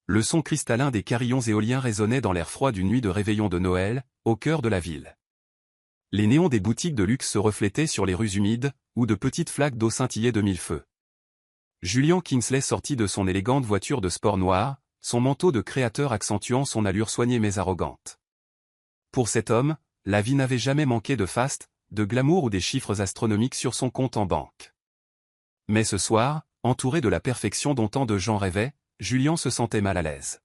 Le son cristallin des carillons éoliens résonnait dans l'air froid d'une nuit de réveillon de Noël, au cœur de la ville. Les néons des boutiques de luxe se reflétaient sur les rues humides, où de petites flaques d'eau scintillaient de mille feux. Julian Kingsley sortit de son élégante voiture de sport noire, son manteau de créateur accentuant son allure soignée mais arrogante. Pour cet homme, la vie n'avait jamais manqué de faste, de glamour ou des chiffres astronomiques sur son compte en banque. Mais ce soir, entouré de la perfection dont tant de gens rêvaient, Julian se sentait mal à l'aise.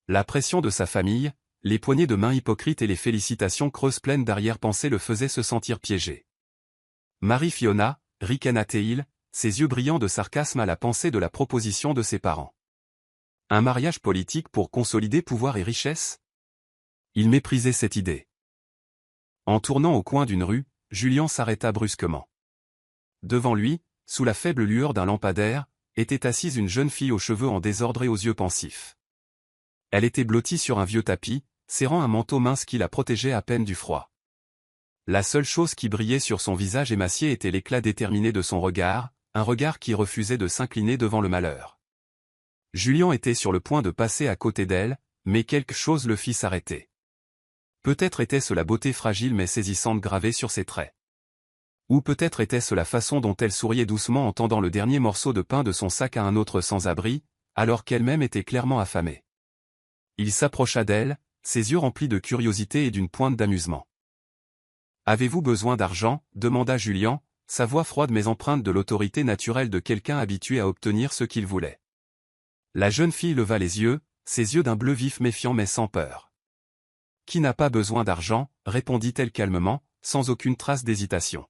La pression de sa famille, les poignées de main hypocrites et les félicitations creuses pleines d'arrière-pensée le faisaient se sentir piégé. Marie Fiona, ricanatait-il, ses yeux brillants de sarcasme à la pensée de la proposition de ses parents. Un mariage politique pour consolider pouvoir et richesse? Il méprisait cette idée. En tournant au coin d'une rue, Julian s'arrêta brusquement. Devant lui, sous la faible lueur d'un lampadaire, était assise une jeune fille aux cheveux en désordre et aux yeux pensifs. Elle était blottie sur un vieux tapis, serrant un manteau mince qui la protégeait à peine du froid. La seule chose qui brillait sur son visage émacié était l'éclat déterminé de son regard, un regard qui refusait de s'incliner devant le malheur. Julian était sur le point de passer à côté d'elle, mais quelque chose le fit s'arrêter. Peut-être était-ce la beauté fragile mais saisissante gravée sur ses traits. Ou peut-être était-ce la façon dont elle souriait doucement en tendant le dernier morceau de pain de son sac à un autre sans-abri, alors qu'elle-même était clairement affamée. Il s'approcha d'elle, ses yeux remplis de curiosité et d'une pointe d'amusement. « Avez-vous besoin d'argent » demanda Julian, sa voix froide mais empreinte de l'autorité naturelle de quelqu'un habitué à obtenir ce qu'il voulait. La jeune fille leva les yeux, ses yeux d'un bleu vif méfiant mais sans peur. « Qui n'a pas besoin d'argent » répondit-elle calmement, sans aucune trace d'hésitation.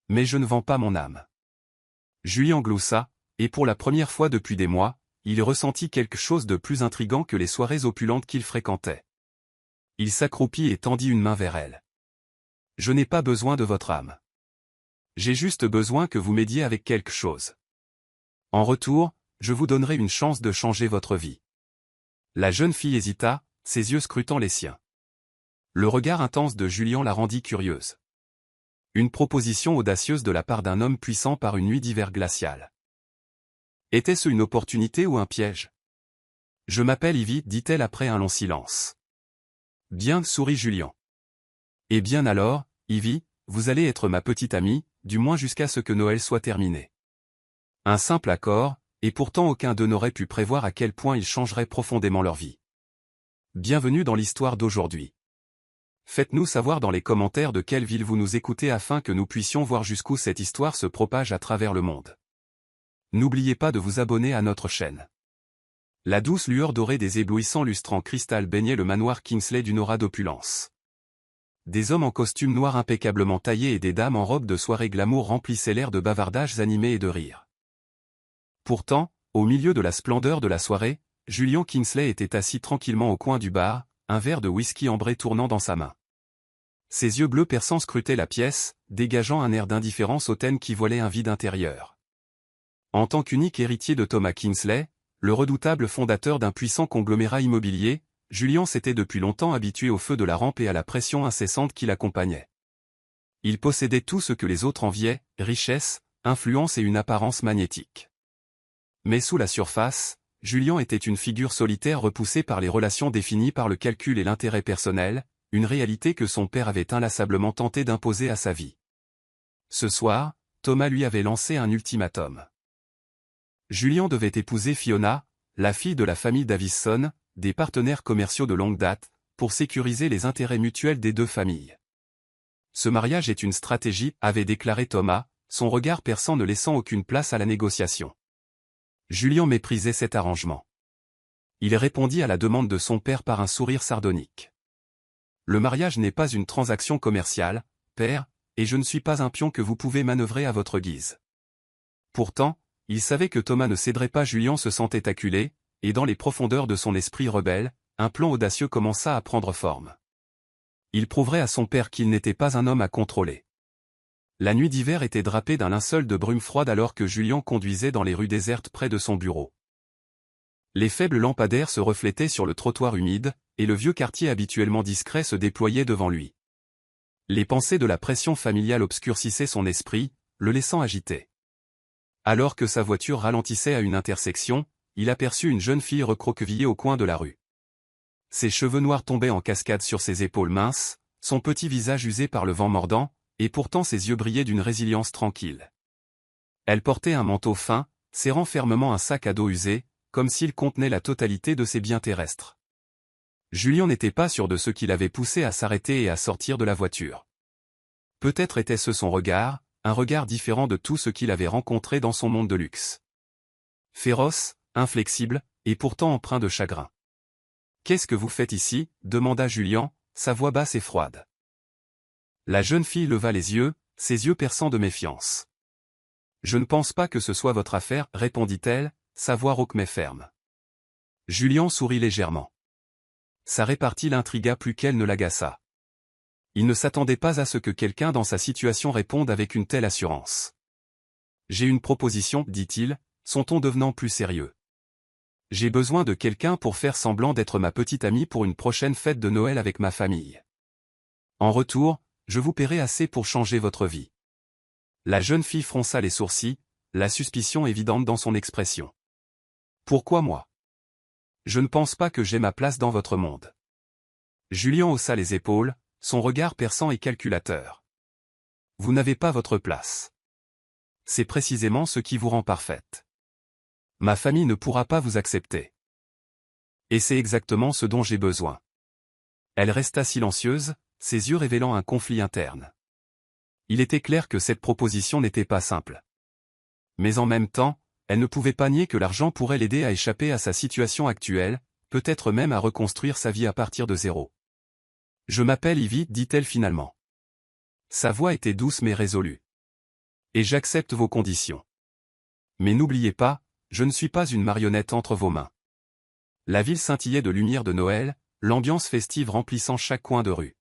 « Mais je ne vends pas mon âme. » Julian gloussa, et pour la première fois depuis des mois, il ressentit quelque chose de plus intrigant que les soirées opulentes qu'il fréquentait. Il s'accroupit et tendit une main vers elle. « Je n'ai pas besoin de votre âme. J'ai juste besoin que vous m'aidiez avec quelque chose. En retour, je vous donnerai une chance de changer votre vie. » La jeune fille hésita, ses yeux scrutant les siens. Le regard intense de Julian la rendit curieuse. Une proposition audacieuse de la part d'un homme puissant par une nuit d'hiver glaciale. Était-ce une opportunité ou un piège? « Je m'appelle Ivy, dit-elle après un long silence. « Bien, sourit Julian. « Eh bien alors, Ivy, vous allez être ma petite amie, du moins jusqu'à ce que Noël soit terminé. » Un simple accord, et pourtant aucun d'eux n'aurait pu prévoir à quel point ils changeraient profondément leur vie. Bienvenue dans l'histoire d'aujourd'hui. Faites-nous savoir dans les commentaires de quelle ville vous nous écoutez afin que nous puissions voir jusqu'où cette histoire se propage à travers le monde. N'oubliez pas de vous abonner à notre chaîne. La douce lueur dorée des éblouissants lustres en cristal baignait le manoir Kingsley d'une aura d'opulence. Des hommes en costume noir impeccablement taillés et des dames en robe de soirée glamour remplissaient l'air de bavardages animés et de rires. Pourtant, au milieu de la splendeur de la soirée, Julian Kingsley était assis tranquillement au coin du bar, un verre de whisky ambré tournant dans sa main. Ses yeux bleus perçants scrutaient la pièce, dégageant un air d'indifférence hautaine qui voilait un vide intérieur. En tant qu'unique héritier de Thomas Kingsley, le redoutable fondateur d'un puissant conglomérat immobilier, Julian s'était depuis longtemps habitué au feu de la rampe et à la pression incessante qui l'accompagnait. Il possédait tout ce que les autres enviaient, richesse, influence et une apparence magnétique. Mais sous la surface, Julian était une figure solitaire repoussée par les relations définies par le calcul et l'intérêt personnel, une réalité que son père avait inlassablement tenté d'imposer à sa vie. Ce soir, Thomas lui avait lancé un ultimatum. Julian devait épouser Fiona, la fille de la famille Davison, des partenaires commerciaux de longue date, pour sécuriser les intérêts mutuels des deux familles. Ce mariage est une stratégie, avait déclaré Thomas, son regard perçant ne laissant aucune place à la négociation. Julian méprisait cet arrangement. Il répondit à la demande de son père par un sourire sardonique. « Le mariage n'est pas une transaction commerciale, père, et je ne suis pas un pion que vous pouvez manœuvrer à votre guise. » Pourtant, il savait que Thomas ne céderait pas. Julian se sentait acculé, et dans les profondeurs de son esprit rebelle, un plan audacieux commença à prendre forme. Il prouverait à son père qu'il n'était pas un homme à contrôler. La nuit d'hiver était drapée d'un linceul de brume froide alors que Julian conduisait dans les rues désertes près de son bureau. Les faibles lampadaires se reflétaient sur le trottoir humide, et le vieux quartier habituellement discret se déployait devant lui. Les pensées de la pression familiale obscurcissaient son esprit, le laissant agité. Alors que sa voiture ralentissait à une intersection, il aperçut une jeune fille recroquevillée au coin de la rue. Ses cheveux noirs tombaient en cascade sur ses épaules minces, son petit visage usé par le vent mordant, et pourtant ses yeux brillaient d'une résilience tranquille. Elle portait un manteau fin, serrant fermement un sac à dos usé, comme s'il contenait la totalité de ses biens terrestres. Julien n'était pas sûr de ce qui l'avait poussé à s'arrêter et à sortir de la voiture. Peut-être était-ce son regard, un regard différent de tout ce qu'il avait rencontré dans son monde de luxe. Féroce, inflexible, et pourtant empreint de chagrin. « Qu'est-ce que vous faites ici » demanda Julien, sa voix basse et froide. La jeune fille leva les yeux, ses yeux perçants de méfiance. « Je ne pense pas que ce soit votre affaire, répondit-elle, sa voix rauque mais ferme. Julien sourit légèrement. Sa répartie l'intrigua plus qu'elle ne l'agaça. Il ne s'attendait pas à ce que quelqu'un dans sa situation réponde avec une telle assurance. « J'ai une proposition, dit-il, son ton devenant plus sérieux. J'ai besoin de quelqu'un pour faire semblant d'être ma petite amie pour une prochaine fête de Noël avec ma famille. En retour, je vous paierai assez pour changer votre vie. » La jeune fille fronça les sourcils, la suspicion évidente dans son expression. « Pourquoi moi ? Je ne pense pas que j'ai ma place dans votre monde. » Julien haussa les épaules, son regard perçant et calculateur. « Vous n'avez pas votre place. C'est précisément ce qui vous rend parfaite. Ma famille ne pourra pas vous accepter. Et c'est exactement ce dont j'ai besoin. » Elle resta silencieuse, ses yeux révélant un conflit interne. Il était clair que cette proposition n'était pas simple. Mais en même temps, elle ne pouvait pas nier que l'argent pourrait l'aider à échapper à sa situation actuelle, peut-être même à reconstruire sa vie à partir de zéro. « Je m'appelle Ivy, dit-elle finalement. Sa voix était douce mais résolue. Et j'accepte vos conditions. Mais n'oubliez pas, je ne suis pas une marionnette entre vos mains. » La ville scintillait de lumière de Noël, l'ambiance festive remplissant chaque coin de rue.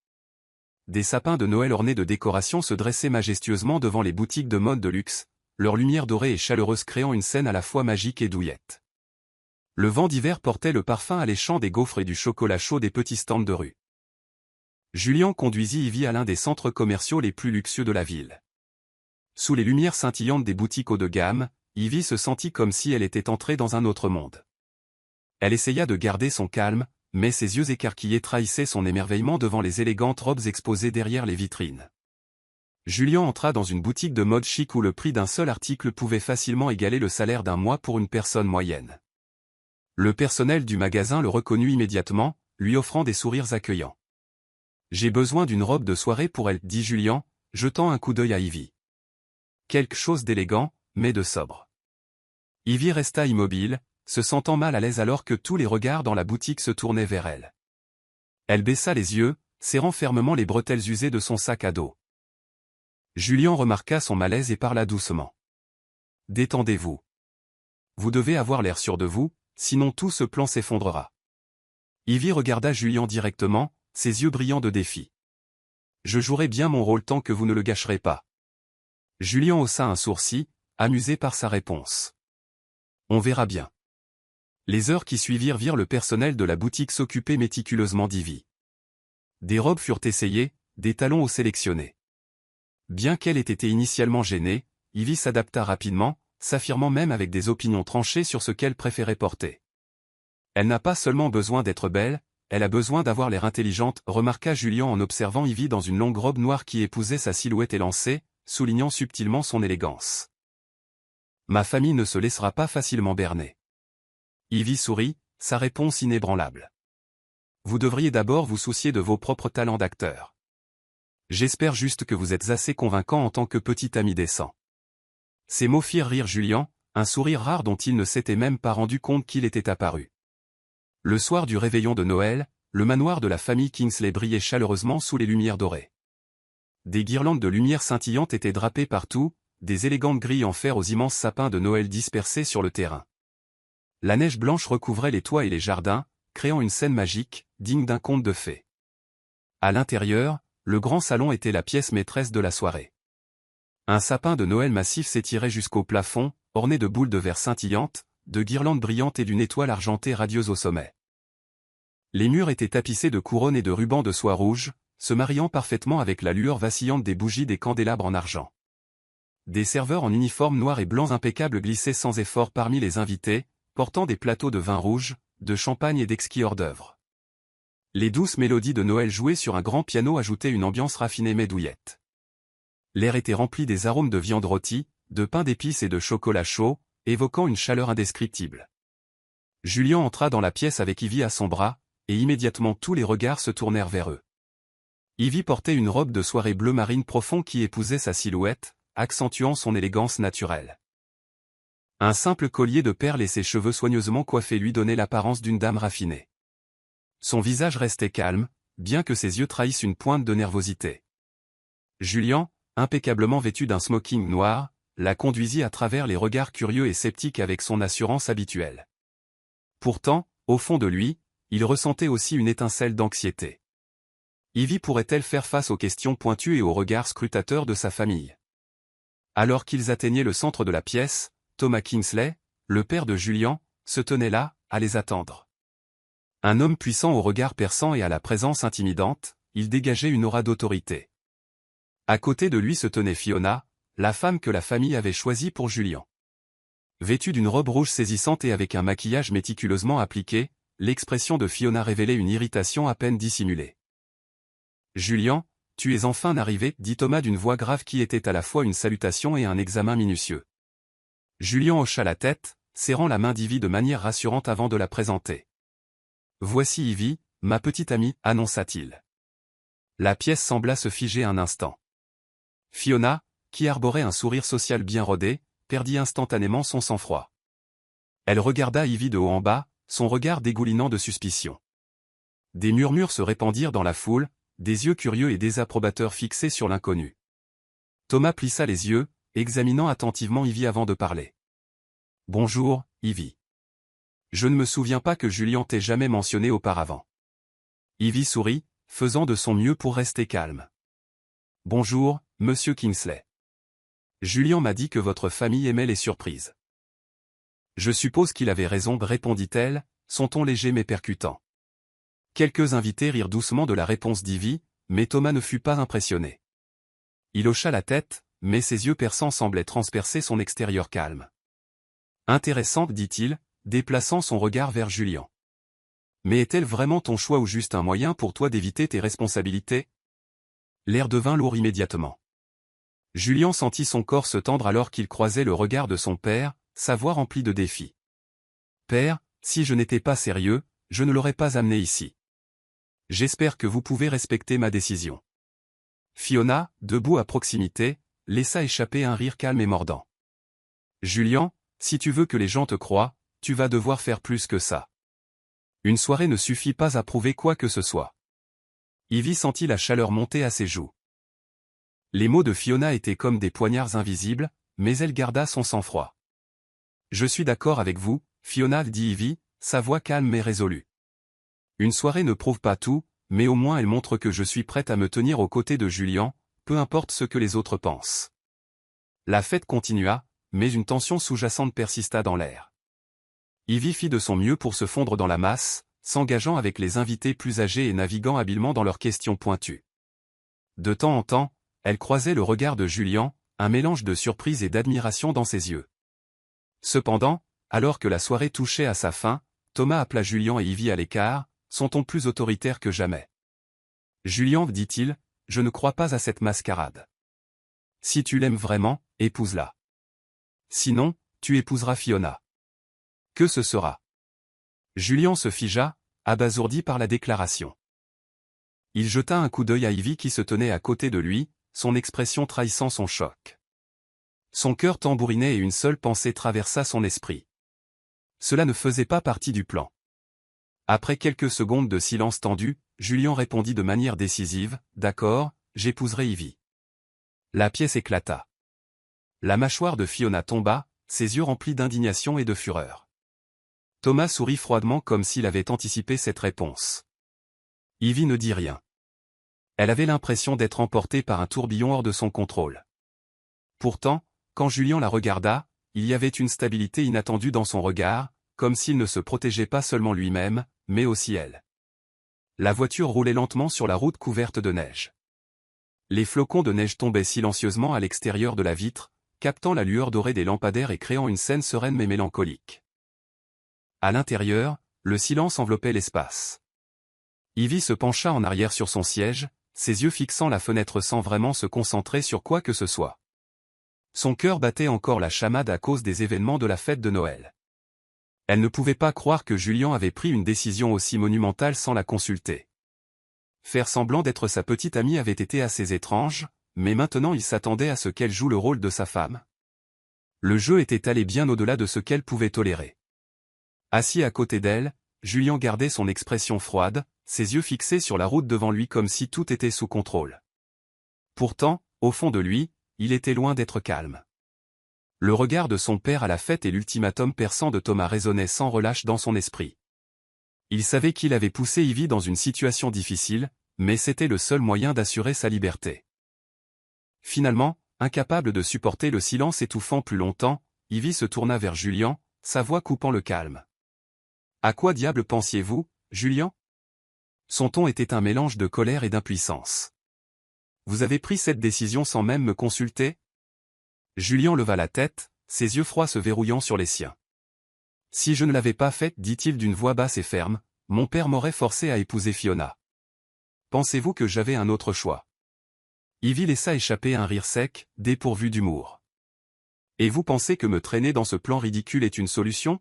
Des sapins de Noël ornés de décorations se dressaient majestueusement devant les boutiques de mode de luxe, leur lumière dorée et chaleureuse créant une scène à la fois magique et douillette. Le vent d'hiver portait le parfum alléchant des gaufres et du chocolat chaud des petits stands de rue. Julien conduisit Ivy à l'un des centres commerciaux les plus luxueux de la ville. Sous les lumières scintillantes des boutiques haut de gamme, Ivy se sentit comme si elle était entrée dans un autre monde. Elle essaya de garder son calme, mais ses yeux écarquillés trahissaient son émerveillement devant les élégantes robes exposées derrière les vitrines. Julien entra dans une boutique de mode chic où le prix d'un seul article pouvait facilement égaler le salaire d'un mois pour une personne moyenne. Le personnel du magasin le reconnut immédiatement, lui offrant des sourires accueillants. « J'ai besoin d'une robe de soirée pour elle, » dit Julien, jetant un coup d'œil à Ivy. Quelque chose d'élégant, mais de sobre. Ivy resta immobile, se sentant mal à l'aise alors que tous les regards dans la boutique se tournaient vers elle. Elle baissa les yeux, serrant fermement les bretelles usées de son sac à dos. Julien remarqua son malaise et parla doucement. « Détendez-vous. Vous devez avoir l'air sûr de vous, sinon tout ce plan s'effondrera. » Ivy regarda Julien directement, ses yeux brillants de défi. « Je jouerai bien mon rôle tant que vous ne le gâcherez pas. » Julien haussa un sourcil, amusé par sa réponse. « On verra bien. » Les heures qui suivirent virent le personnel de la boutique s'occuper méticuleusement d'Ivy. Des robes furent essayées, des talons aux sélectionnés. Bien qu'elle ait été initialement gênée, Ivy s'adapta rapidement, s'affirmant même avec des opinions tranchées sur ce qu'elle préférait porter. Elle n'a pas seulement besoin d'être belle, elle a besoin d'avoir l'air intelligente, remarqua Julien en observant Ivy dans une longue robe noire qui épousait sa silhouette élancée, soulignant subtilement son élégance. « Ma famille ne se laissera pas facilement berner. » Ivy sourit, sa réponse inébranlable. « Vous devriez d'abord vous soucier de vos propres talents d'acteur. J'espère juste que vous êtes assez convaincant en tant que petit ami décent. » Ces mots firent rire Julien, un sourire rare dont il ne s'était même pas rendu compte qu'il était apparu. Le soir du réveillon de Noël, le manoir de la famille Kingsley brillait chaleureusement sous les lumières dorées. Des guirlandes de lumière scintillantes étaient drapées partout, des élégantes grilles en fer aux immenses sapins de Noël dispersés sur le terrain. La neige blanche recouvrait les toits et les jardins, créant une scène magique, digne d'un conte de fées. À l'intérieur, le grand salon était la pièce maîtresse de la soirée. Un sapin de Noël massif s'étirait jusqu'au plafond, orné de boules de verre scintillantes, de guirlandes brillantes et d'une étoile argentée radieuse au sommet. Les murs étaient tapissés de couronnes et de rubans de soie rouge, se mariant parfaitement avec la lueur vacillante des bougies des candélabres en argent. Des serveurs en uniforme noir et blanc impeccable glissaient sans effort parmi les invités, portant des plateaux de vin rouge, de champagne et d'exquis hors-d'œuvre. Les douces mélodies de Noël jouées sur un grand piano ajoutaient une ambiance raffinée mais douillette. L'air était rempli des arômes de viande rôtie, de pain d'épices et de chocolat chaud, évoquant une chaleur indescriptible. Julien entra dans la pièce avec Ivy à son bras, et immédiatement tous les regards se tournèrent vers eux. Ivy portait une robe de soirée bleu marine profond qui épousait sa silhouette, accentuant son élégance naturelle. Un simple collier de perles et ses cheveux soigneusement coiffés lui donnaient l'apparence d'une dame raffinée. Son visage restait calme, bien que ses yeux trahissent une pointe de nervosité. Julien, impeccablement vêtu d'un smoking noir, la conduisit à travers les regards curieux et sceptiques avec son assurance habituelle. Pourtant, au fond de lui, il ressentait aussi une étincelle d'anxiété. Ivy pourrait-elle faire face aux questions pointues et aux regards scrutateurs de sa famille? Alors qu'ils atteignaient le centre de la pièce, Thomas Kingsley, le père de Julien, se tenait là, à les attendre. Un homme puissant au regard perçant et à la présence intimidante, il dégageait une aura d'autorité. À côté de lui se tenait Fiona, la femme que la famille avait choisie pour Julien. Vêtue d'une robe rouge saisissante et avec un maquillage méticuleusement appliqué, l'expression de Fiona révélait une irritation à peine dissimulée. « Julien, tu es enfin arrivé » dit Thomas d'une voix grave qui était à la fois une salutation et un examen minutieux. Julien hocha la tête, serrant la main d'Ivy de manière rassurante avant de la présenter. « Voici Ivy, ma petite amie » annonça-t-il. La pièce sembla se figer un instant. Fiona, qui arborait un sourire social bien rodé, perdit instantanément son sang-froid. Elle regarda Ivy de haut en bas, son regard dégoulinant de suspicion. Des murmures se répandirent dans la foule, des yeux curieux et désapprobateurs fixés sur l'inconnu. Thomas plissa les yeux, examinant attentivement Ivy avant de parler. « Bonjour, Ivy. Je ne me souviens pas que Julien t'ait jamais mentionné auparavant. » Ivy sourit, faisant de son mieux pour rester calme. « Bonjour, Monsieur Kingsley. Julien m'a dit que votre famille aimait les surprises. » « Je suppose qu'il avait raison » répondit-elle, son ton léger mais percutant. Quelques invités rirent doucement de la réponse d'Ivy, mais Thomas ne fut pas impressionné. Il hocha la tête, mais ses yeux perçants semblaient transpercer son extérieur calme. « Intéressante » dit-il, déplaçant son regard vers Julien. « Mais est-elle vraiment ton choix ou juste un moyen pour toi d'éviter tes responsabilités ?» L'air devint lourd immédiatement. Julien sentit son corps se tendre alors qu'il croisait le regard de son père, sa voix remplie de défi. « Père, si je n'étais pas sérieux, je ne l'aurais pas amené ici. J'espère que vous pouvez respecter ma décision. » Fiona, debout à proximité, laissa échapper un rire calme et mordant. « Julien, si tu veux que les gens te croient, tu vas devoir faire plus que ça. Une soirée ne suffit pas à prouver quoi que ce soit. » Ivy sentit la chaleur monter à ses joues. Les mots de Fiona étaient comme des poignards invisibles, mais elle garda son sang-froid. « Je suis d'accord avec vous, Fiona » dit Ivy, sa voix calme mais résolue. « Une soirée ne prouve pas tout, mais au moins elle montre que je suis prête à me tenir aux côtés de Julien, peu importe ce que les autres pensent. » La fête continua, mais une tension sous-jacente persista dans l'air. Ivy fit de son mieux pour se fondre dans la masse, s'engageant avec les invités plus âgés et naviguant habilement dans leurs questions pointues. De temps en temps, elle croisait le regard de Julien, un mélange de surprise et d'admiration dans ses yeux. Cependant, alors que la soirée touchait à sa fin, Thomas appela Julien et Ivy à l'écart, son ton plus autoritaire que jamais. « Julien, dit-il, je ne crois pas à cette mascarade. Si tu l'aimes vraiment, épouse-la. Sinon, tu épouseras Fiona. Que ce sera ?» Julien se figea, abasourdi par la déclaration. Il jeta un coup d'œil à Ivy qui se tenait à côté de lui, son expression trahissant son choc. Son cœur tambourinait et une seule pensée traversa son esprit. Cela ne faisait pas partie du plan. Après quelques secondes de silence tendu, Julien répondit de manière décisive, « D'accord, j'épouserai Ivy. » La pièce éclata. La mâchoire de Fiona tomba, ses yeux remplis d'indignation et de fureur. Thomas sourit froidement comme s'il avait anticipé cette réponse. Ivy ne dit rien. Elle avait l'impression d'être emportée par un tourbillon hors de son contrôle. Pourtant, quand Julien la regarda, il y avait une stabilité inattendue dans son regard, comme s'il ne se protégeait pas seulement lui-même, mais aussi elle. La voiture roulait lentement sur la route couverte de neige. Les flocons de neige tombaient silencieusement à l'extérieur de la vitre, captant la lueur dorée des lampadaires et créant une scène sereine mais mélancolique. À l'intérieur, le silence enveloppait l'espace. Ivy se pencha en arrière sur son siège, ses yeux fixant la fenêtre sans vraiment se concentrer sur quoi que ce soit. Son cœur battait encore la chamade à cause des événements de la fête de Noël. Elle ne pouvait pas croire que Julian avait pris une décision aussi monumentale sans la consulter. Faire semblant d'être sa petite amie avait été assez étrange, mais maintenant il s'attendait à ce qu'elle joue le rôle de sa femme. Le jeu était allé bien au-delà de ce qu'elle pouvait tolérer. Assis à côté d'elle, Julian gardait son expression froide, ses yeux fixés sur la route devant lui comme si tout était sous contrôle. Pourtant, au fond de lui, il était loin d'être calme. Le regard de son père à la fête et l'ultimatum perçant de Thomas résonnaient sans relâche dans son esprit. Il savait qu'il avait poussé Ivy dans une situation difficile, mais c'était le seul moyen d'assurer sa liberté. Finalement, incapable de supporter le silence étouffant plus longtemps, Ivy se tourna vers Julian, sa voix coupant le calme. « À quoi diable pensiez-vous, Julian ?» Son ton était un mélange de colère et d'impuissance. « Vous avez pris cette décision sans même me consulter ?» Julian leva la tête, ses yeux froids se verrouillant sur les siens. « Si je ne l'avais pas fait, dit-il d'une voix basse et ferme, mon père m'aurait forcé à épouser Fiona. Pensez-vous que j'avais un autre choix ?» Ivy laissa échapper un rire sec, dépourvu d'humour. « Et vous pensez que me traîner dans ce plan ridicule est une solution?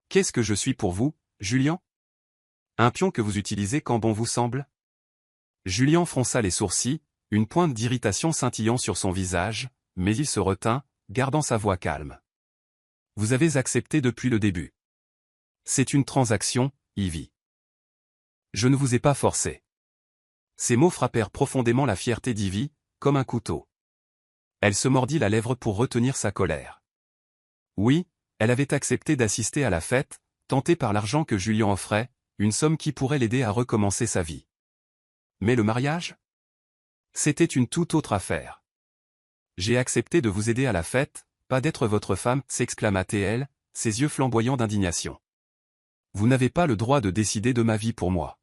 Qu'est-ce que je suis pour vous, Julian? Un pion que vous utilisez quand bon vous semble ?» Julian fronça les sourcils, une pointe d'irritation scintillant sur son visage, mais il se retint, gardant sa voix calme. « Vous avez accepté depuis le début. C'est une transaction, Ivy. Je ne vous ai pas forcé. » Ces mots frappèrent profondément la fierté d'Ivy, comme un couteau. Elle se mordit la lèvre pour retenir sa colère. Oui, elle avait accepté d'assister à la fête, tentée par l'argent que Julian offrait, une somme qui pourrait l'aider à recommencer sa vie. Mais le mariage? C'était une toute autre affaire. « J'ai accepté de vous aider à la fête, pas d'être votre femme, s'exclama-t-elle, ses yeux flamboyants d'indignation. Vous n'avez pas le droit de décider de ma vie pour moi.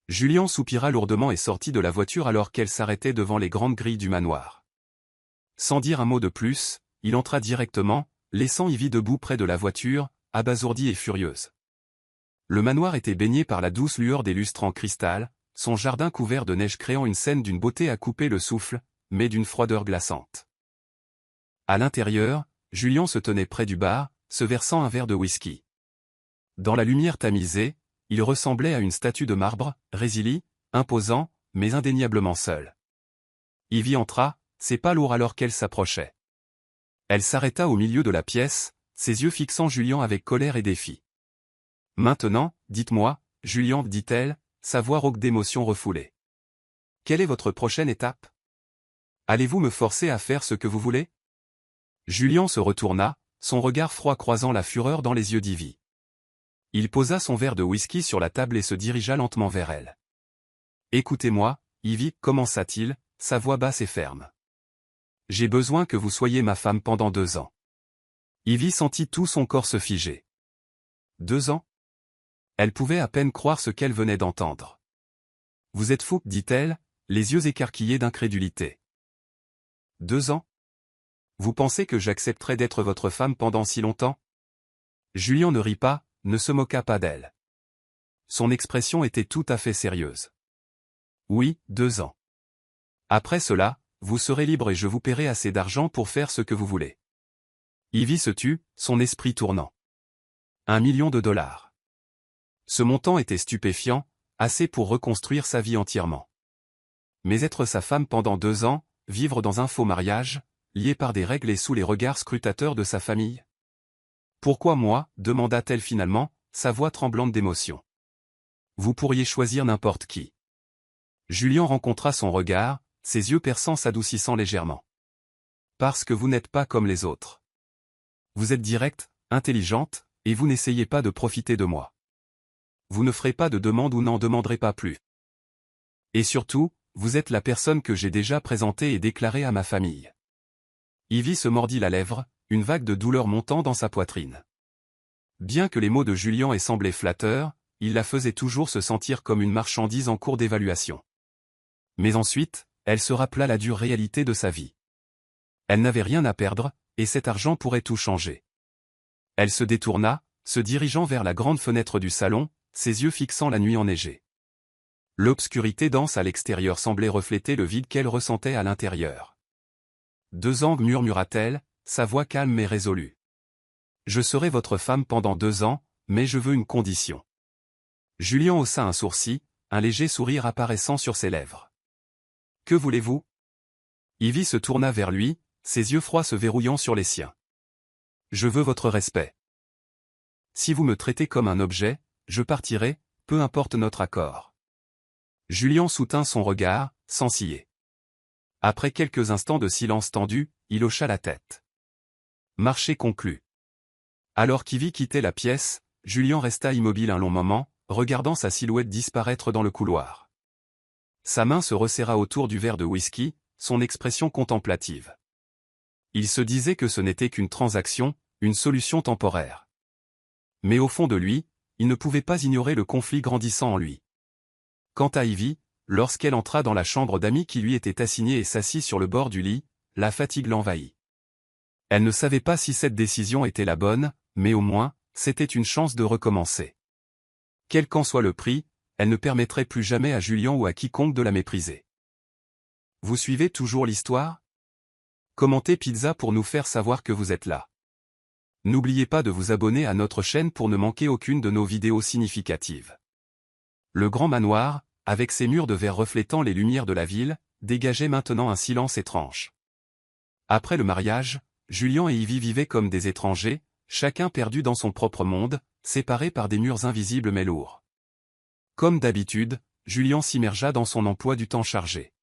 Julian soupira lourdement et sortit de la voiture alors qu'elle s'arrêtait devant les grandes grilles du manoir. Sans dire un mot de plus, il entra directement, laissant Ivy debout près de la voiture, abasourdie et furieuse. Le manoir était baigné par la douce lueur des lustres en cristal, son jardin couvert de neige créant une scène d'une beauté à couper le souffle, mais d'une froideur glaçante. À l'intérieur, Julian se tenait près du bar, se versant un verre de whisky. Dans la lumière tamisée, il ressemblait à une statue de marbre, résili, imposant, mais indéniablement seul. Ivy entra, ses pas lourds alors qu'elle s'approchait. Elle s'arrêta au milieu de la pièce, ses yeux fixant Julian avec colère et défi. « Maintenant, dites-moi, Julian, dit-elle, sa voix rauque d'émotion refoulée. Quelle est votre prochaine étape? Allez-vous me forcer à faire ce que vous voulez? » Julian se retourna, son regard froid croisant la fureur dans les yeux d'Ivy. Il posa son verre de whisky sur la table et se dirigea lentement vers elle. « Écoutez-moi, Ivy, commença-t-il, sa voix basse et ferme. J'ai besoin que vous soyez ma femme pendant 2 ans. » Ivy sentit tout son corps se figer. 2 ans? Elle pouvait à peine croire ce qu'elle venait d'entendre. « Vous êtes fou, dit-elle, les yeux écarquillés d'incrédulité. 2 ans? Vous pensez que j'accepterais d'être votre femme pendant si longtemps? » Julian ne rit pas, ne se moqua pas d'elle. Son expression était tout à fait sérieuse. « Oui, 2 ans. Après cela, vous serez libre et je vous paierai assez d'argent pour faire ce que vous voulez. » Ivy se tut, son esprit tournant. 1 million de dollars. Ce montant était stupéfiant, assez pour reconstruire sa vie entièrement. Mais être sa femme pendant 2 ans, vivre dans un faux mariage, lié par des règles et sous les regards scrutateurs de sa famille. « Pourquoi moi ?» demanda-t-elle finalement, sa voix tremblante d'émotion. « Vous pourriez choisir n'importe qui. » Julian rencontra son regard, ses yeux perçants s'adoucissant légèrement. « Parce que vous n'êtes pas comme les autres. Vous êtes directe, intelligente, et vous n'essayez pas de profiter de moi. Vous ne ferez pas de demande ou n'en demanderez pas plus. Et surtout, vous êtes la personne que j'ai déjà présentée et déclarée à ma famille. » Ivy se mordit la lèvre, une vague de douleur montant dans sa poitrine. Bien que les mots de Julian aient semblé flatteurs, il la faisait toujours se sentir comme une marchandise en cours d'évaluation. Mais ensuite, elle se rappela la dure réalité de sa vie. Elle n'avait rien à perdre, et cet argent pourrait tout changer. Elle se détourna, se dirigeant vers la grande fenêtre du salon, ses yeux fixant la nuit enneigée. L'obscurité dense à l'extérieur semblait refléter le vide qu'elle ressentait à l'intérieur. « 2 ans, murmura-t-elle, sa voix calme mais résolue. Je serai votre femme pendant 2 ans, mais je veux une condition. Julien haussa un sourcil, un léger sourire apparaissant sur ses lèvres. Que voulez-vous? Ivy se tourna vers lui, ses yeux froids se verrouillant sur les siens. Je veux votre respect. Si vous me traitez comme un objet, je partirai, peu importe notre accord. Julien soutint son regard, sans ciller. Après quelques instants de silence tendu, il hocha la tête. Marché conclu. Alors qu'Ivy quittait la pièce, Julien resta immobile un long moment, regardant sa silhouette disparaître dans le couloir. Sa main se resserra autour du verre de whisky, son expression contemplative. Il se disait que ce n'était qu'une transaction, une solution temporaire. Mais au fond de lui, il ne pouvait pas ignorer le conflit grandissant en lui. Quant à Ivy, lorsqu'elle entra dans la chambre d'amis qui lui était assignée et s'assit sur le bord du lit, la fatigue l'envahit. Elle ne savait pas si cette décision était la bonne, mais au moins, c'était une chance de recommencer. Quel qu'en soit le prix, elle ne permettrait plus jamais à Julien ou à quiconque de la mépriser. Vous suivez toujours l'histoire? Commentez Pizza pour nous faire savoir que vous êtes là. N'oubliez pas de vous abonner à notre chaîne pour ne manquer aucune de nos vidéos significatives. Le grand manoir, avec ses murs de verre reflétant les lumières de la ville, dégageait maintenant un silence étrange. Après le mariage, Julien et Ivy vivaient comme des étrangers, chacun perdu dans son propre monde, séparés par des murs invisibles mais lourds. Comme d'habitude, Julien s'immergea dans son emploi du temps chargé.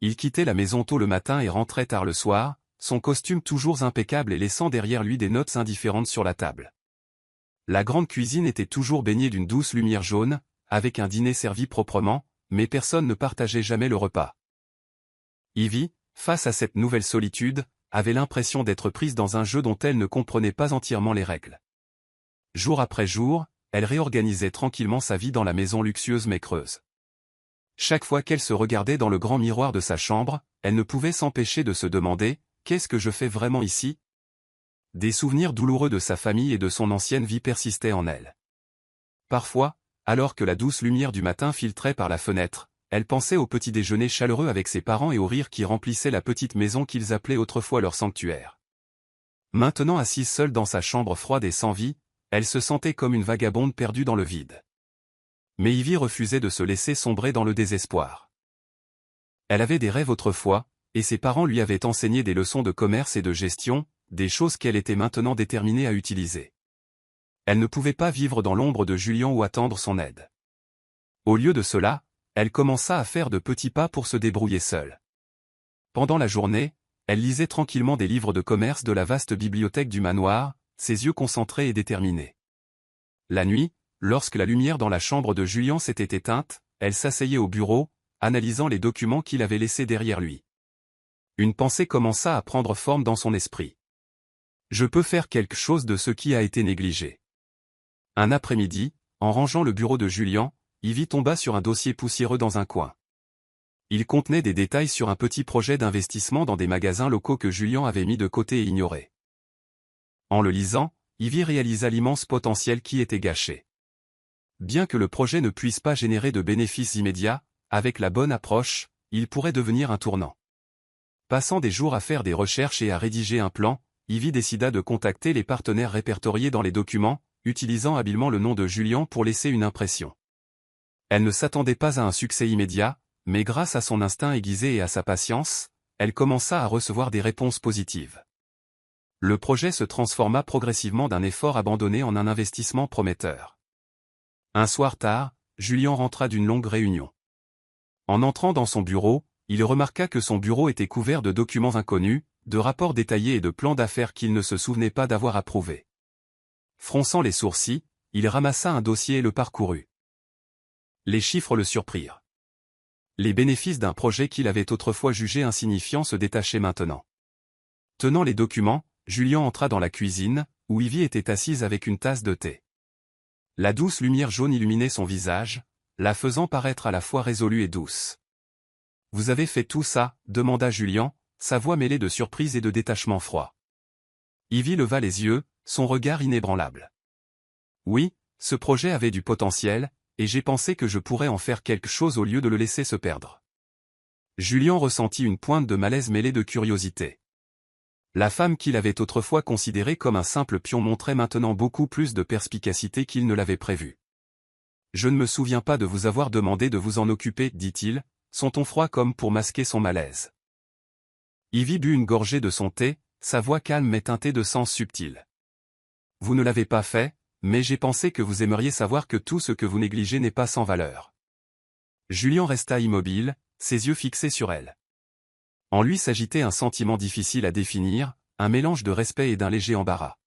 Il quittait la maison tôt le matin et rentrait tard le soir, son costume toujours impeccable et laissant derrière lui des notes indifférentes sur la table. La grande cuisine était toujours baignée d'une douce lumière jaune, avec un dîner servi proprement, mais personne ne partageait jamais le repas. Ivy, face à cette nouvelle solitude, avait l'impression d'être prise dans un jeu dont elle ne comprenait pas entièrement les règles. Jour après jour, elle réorganisait tranquillement sa vie dans la maison luxueuse mais creuse. Chaque fois qu'elle se regardait dans le grand miroir de sa chambre, elle ne pouvait s'empêcher de se demander « Qu'est-ce que je fais vraiment ici ?» Des souvenirs douloureux de sa famille et de son ancienne vie persistaient en elle. Parfois, alors que la douce lumière du matin filtrait par la fenêtre, elle pensait au petit déjeuner chaleureux avec ses parents et au rire qui remplissait la petite maison qu'ils appelaient autrefois leur sanctuaire. Maintenant assise seule dans sa chambre froide et sans vie, elle se sentait comme une vagabonde perdue dans le vide. Mais Ivy refusait de se laisser sombrer dans le désespoir. Elle avait des rêves autrefois, et ses parents lui avaient enseigné des leçons de commerce et de gestion, des choses qu'elle était maintenant déterminée à utiliser. Elle ne pouvait pas vivre dans l'ombre de Julien ou attendre son aide. Au lieu de cela, elle commença à faire de petits pas pour se débrouiller seule. Pendant la journée, elle lisait tranquillement des livres de commerce de la vaste bibliothèque du manoir, ses yeux concentrés et déterminés. La nuit, lorsque la lumière dans la chambre de Julien s'était éteinte, elle s'asseyait au bureau, analysant les documents qu'il avait laissés derrière lui. Une pensée commença à prendre forme dans son esprit. Je peux faire quelque chose de ce qui a été négligé. Un après-midi, en rangeant le bureau de Julien, Ivy tomba sur un dossier poussiéreux dans un coin. Il contenait des détails sur un petit projet d'investissement dans des magasins locaux que Julien avait mis de côté et ignoré. En le lisant, Ivy réalisa l'immense potentiel qui était gâché. Bien que le projet ne puisse pas générer de bénéfices immédiats, avec la bonne approche, il pourrait devenir un tournant. Passant des jours à faire des recherches et à rédiger un plan, Ivy décida de contacter les partenaires répertoriés dans les documents, utilisant habilement le nom de Julien pour laisser une impression. Elle ne s'attendait pas à un succès immédiat, mais grâce à son instinct aiguisé et à sa patience, elle commença à recevoir des réponses positives. Le projet se transforma progressivement d'un effort abandonné en un investissement prometteur. Un soir tard, Julien rentra d'une longue réunion. En entrant dans son bureau, il remarqua que son bureau était couvert de documents inconnus, de rapports détaillés et de plans d'affaires qu'il ne se souvenait pas d'avoir approuvés. Fronçant les sourcils, il ramassa un dossier et le parcourut. Les chiffres le surprirent. Les bénéfices d'un projet qu'il avait autrefois jugé insignifiant se détachaient maintenant. Tenant les documents, Julien entra dans la cuisine, où Ivy était assise avec une tasse de thé. La douce lumière jaune illuminait son visage, la faisant paraître à la fois résolue et douce. « Vous avez fait tout ça ?» demanda Julien, sa voix mêlée de surprise et de détachement froid. Ivy leva les yeux, son regard inébranlable. Oui, ce projet avait du potentiel, et j'ai pensé que je pourrais en faire quelque chose au lieu de le laisser se perdre. Julien ressentit une pointe de malaise mêlée de curiosité. La femme qu'il avait autrefois considérée comme un simple pion montrait maintenant beaucoup plus de perspicacité qu'il ne l'avait prévu. « Je ne me souviens pas de vous avoir demandé de vous en occuper, dit-il, son ton froid comme pour masquer son malaise. Ivy but une gorgée de son thé, sa voix calme mais teintée de sens subtil. « Vous ne l'avez pas fait, mais j'ai pensé que vous aimeriez savoir que tout ce que vous négligez n'est pas sans valeur. » Julien resta immobile, ses yeux fixés sur elle. En lui s'agitait un sentiment difficile à définir, un mélange de respect et d'un léger embarras.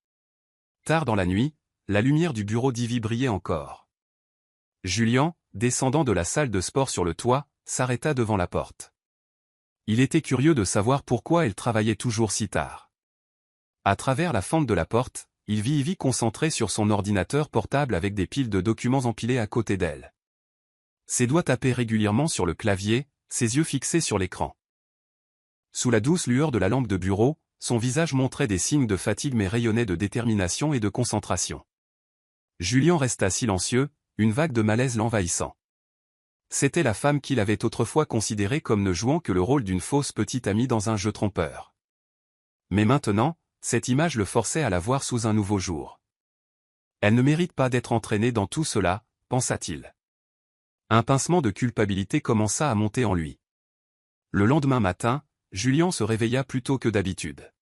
Tard dans la nuit, la lumière du bureau d'Ivy brillait encore. Julien, descendant de la salle de sport sur le toit, s'arrêta devant la porte. Il était curieux de savoir pourquoi elle travaillait toujours si tard. À travers la fente de la porte, il vit Ivy concentrée sur son ordinateur portable avec des piles de documents empilés à côté d'elle. Ses doigts tapaient régulièrement sur le clavier, ses yeux fixés sur l'écran. Sous la douce lueur de la lampe de bureau, son visage montrait des signes de fatigue mais rayonnait de détermination et de concentration. Julien resta silencieux, une vague de malaise l'envahissant. C'était la femme qu'il avait autrefois considérée comme ne jouant que le rôle d'une fausse petite amie dans un jeu trompeur. Mais maintenant, cette image le forçait à la voir sous un nouveau jour. Elle ne mérite pas d'être entraînée dans tout cela, pensa-t-il. Un pincement de culpabilité commença à monter en lui. Le lendemain matin, Julien se réveilla plus tôt que d'habitude.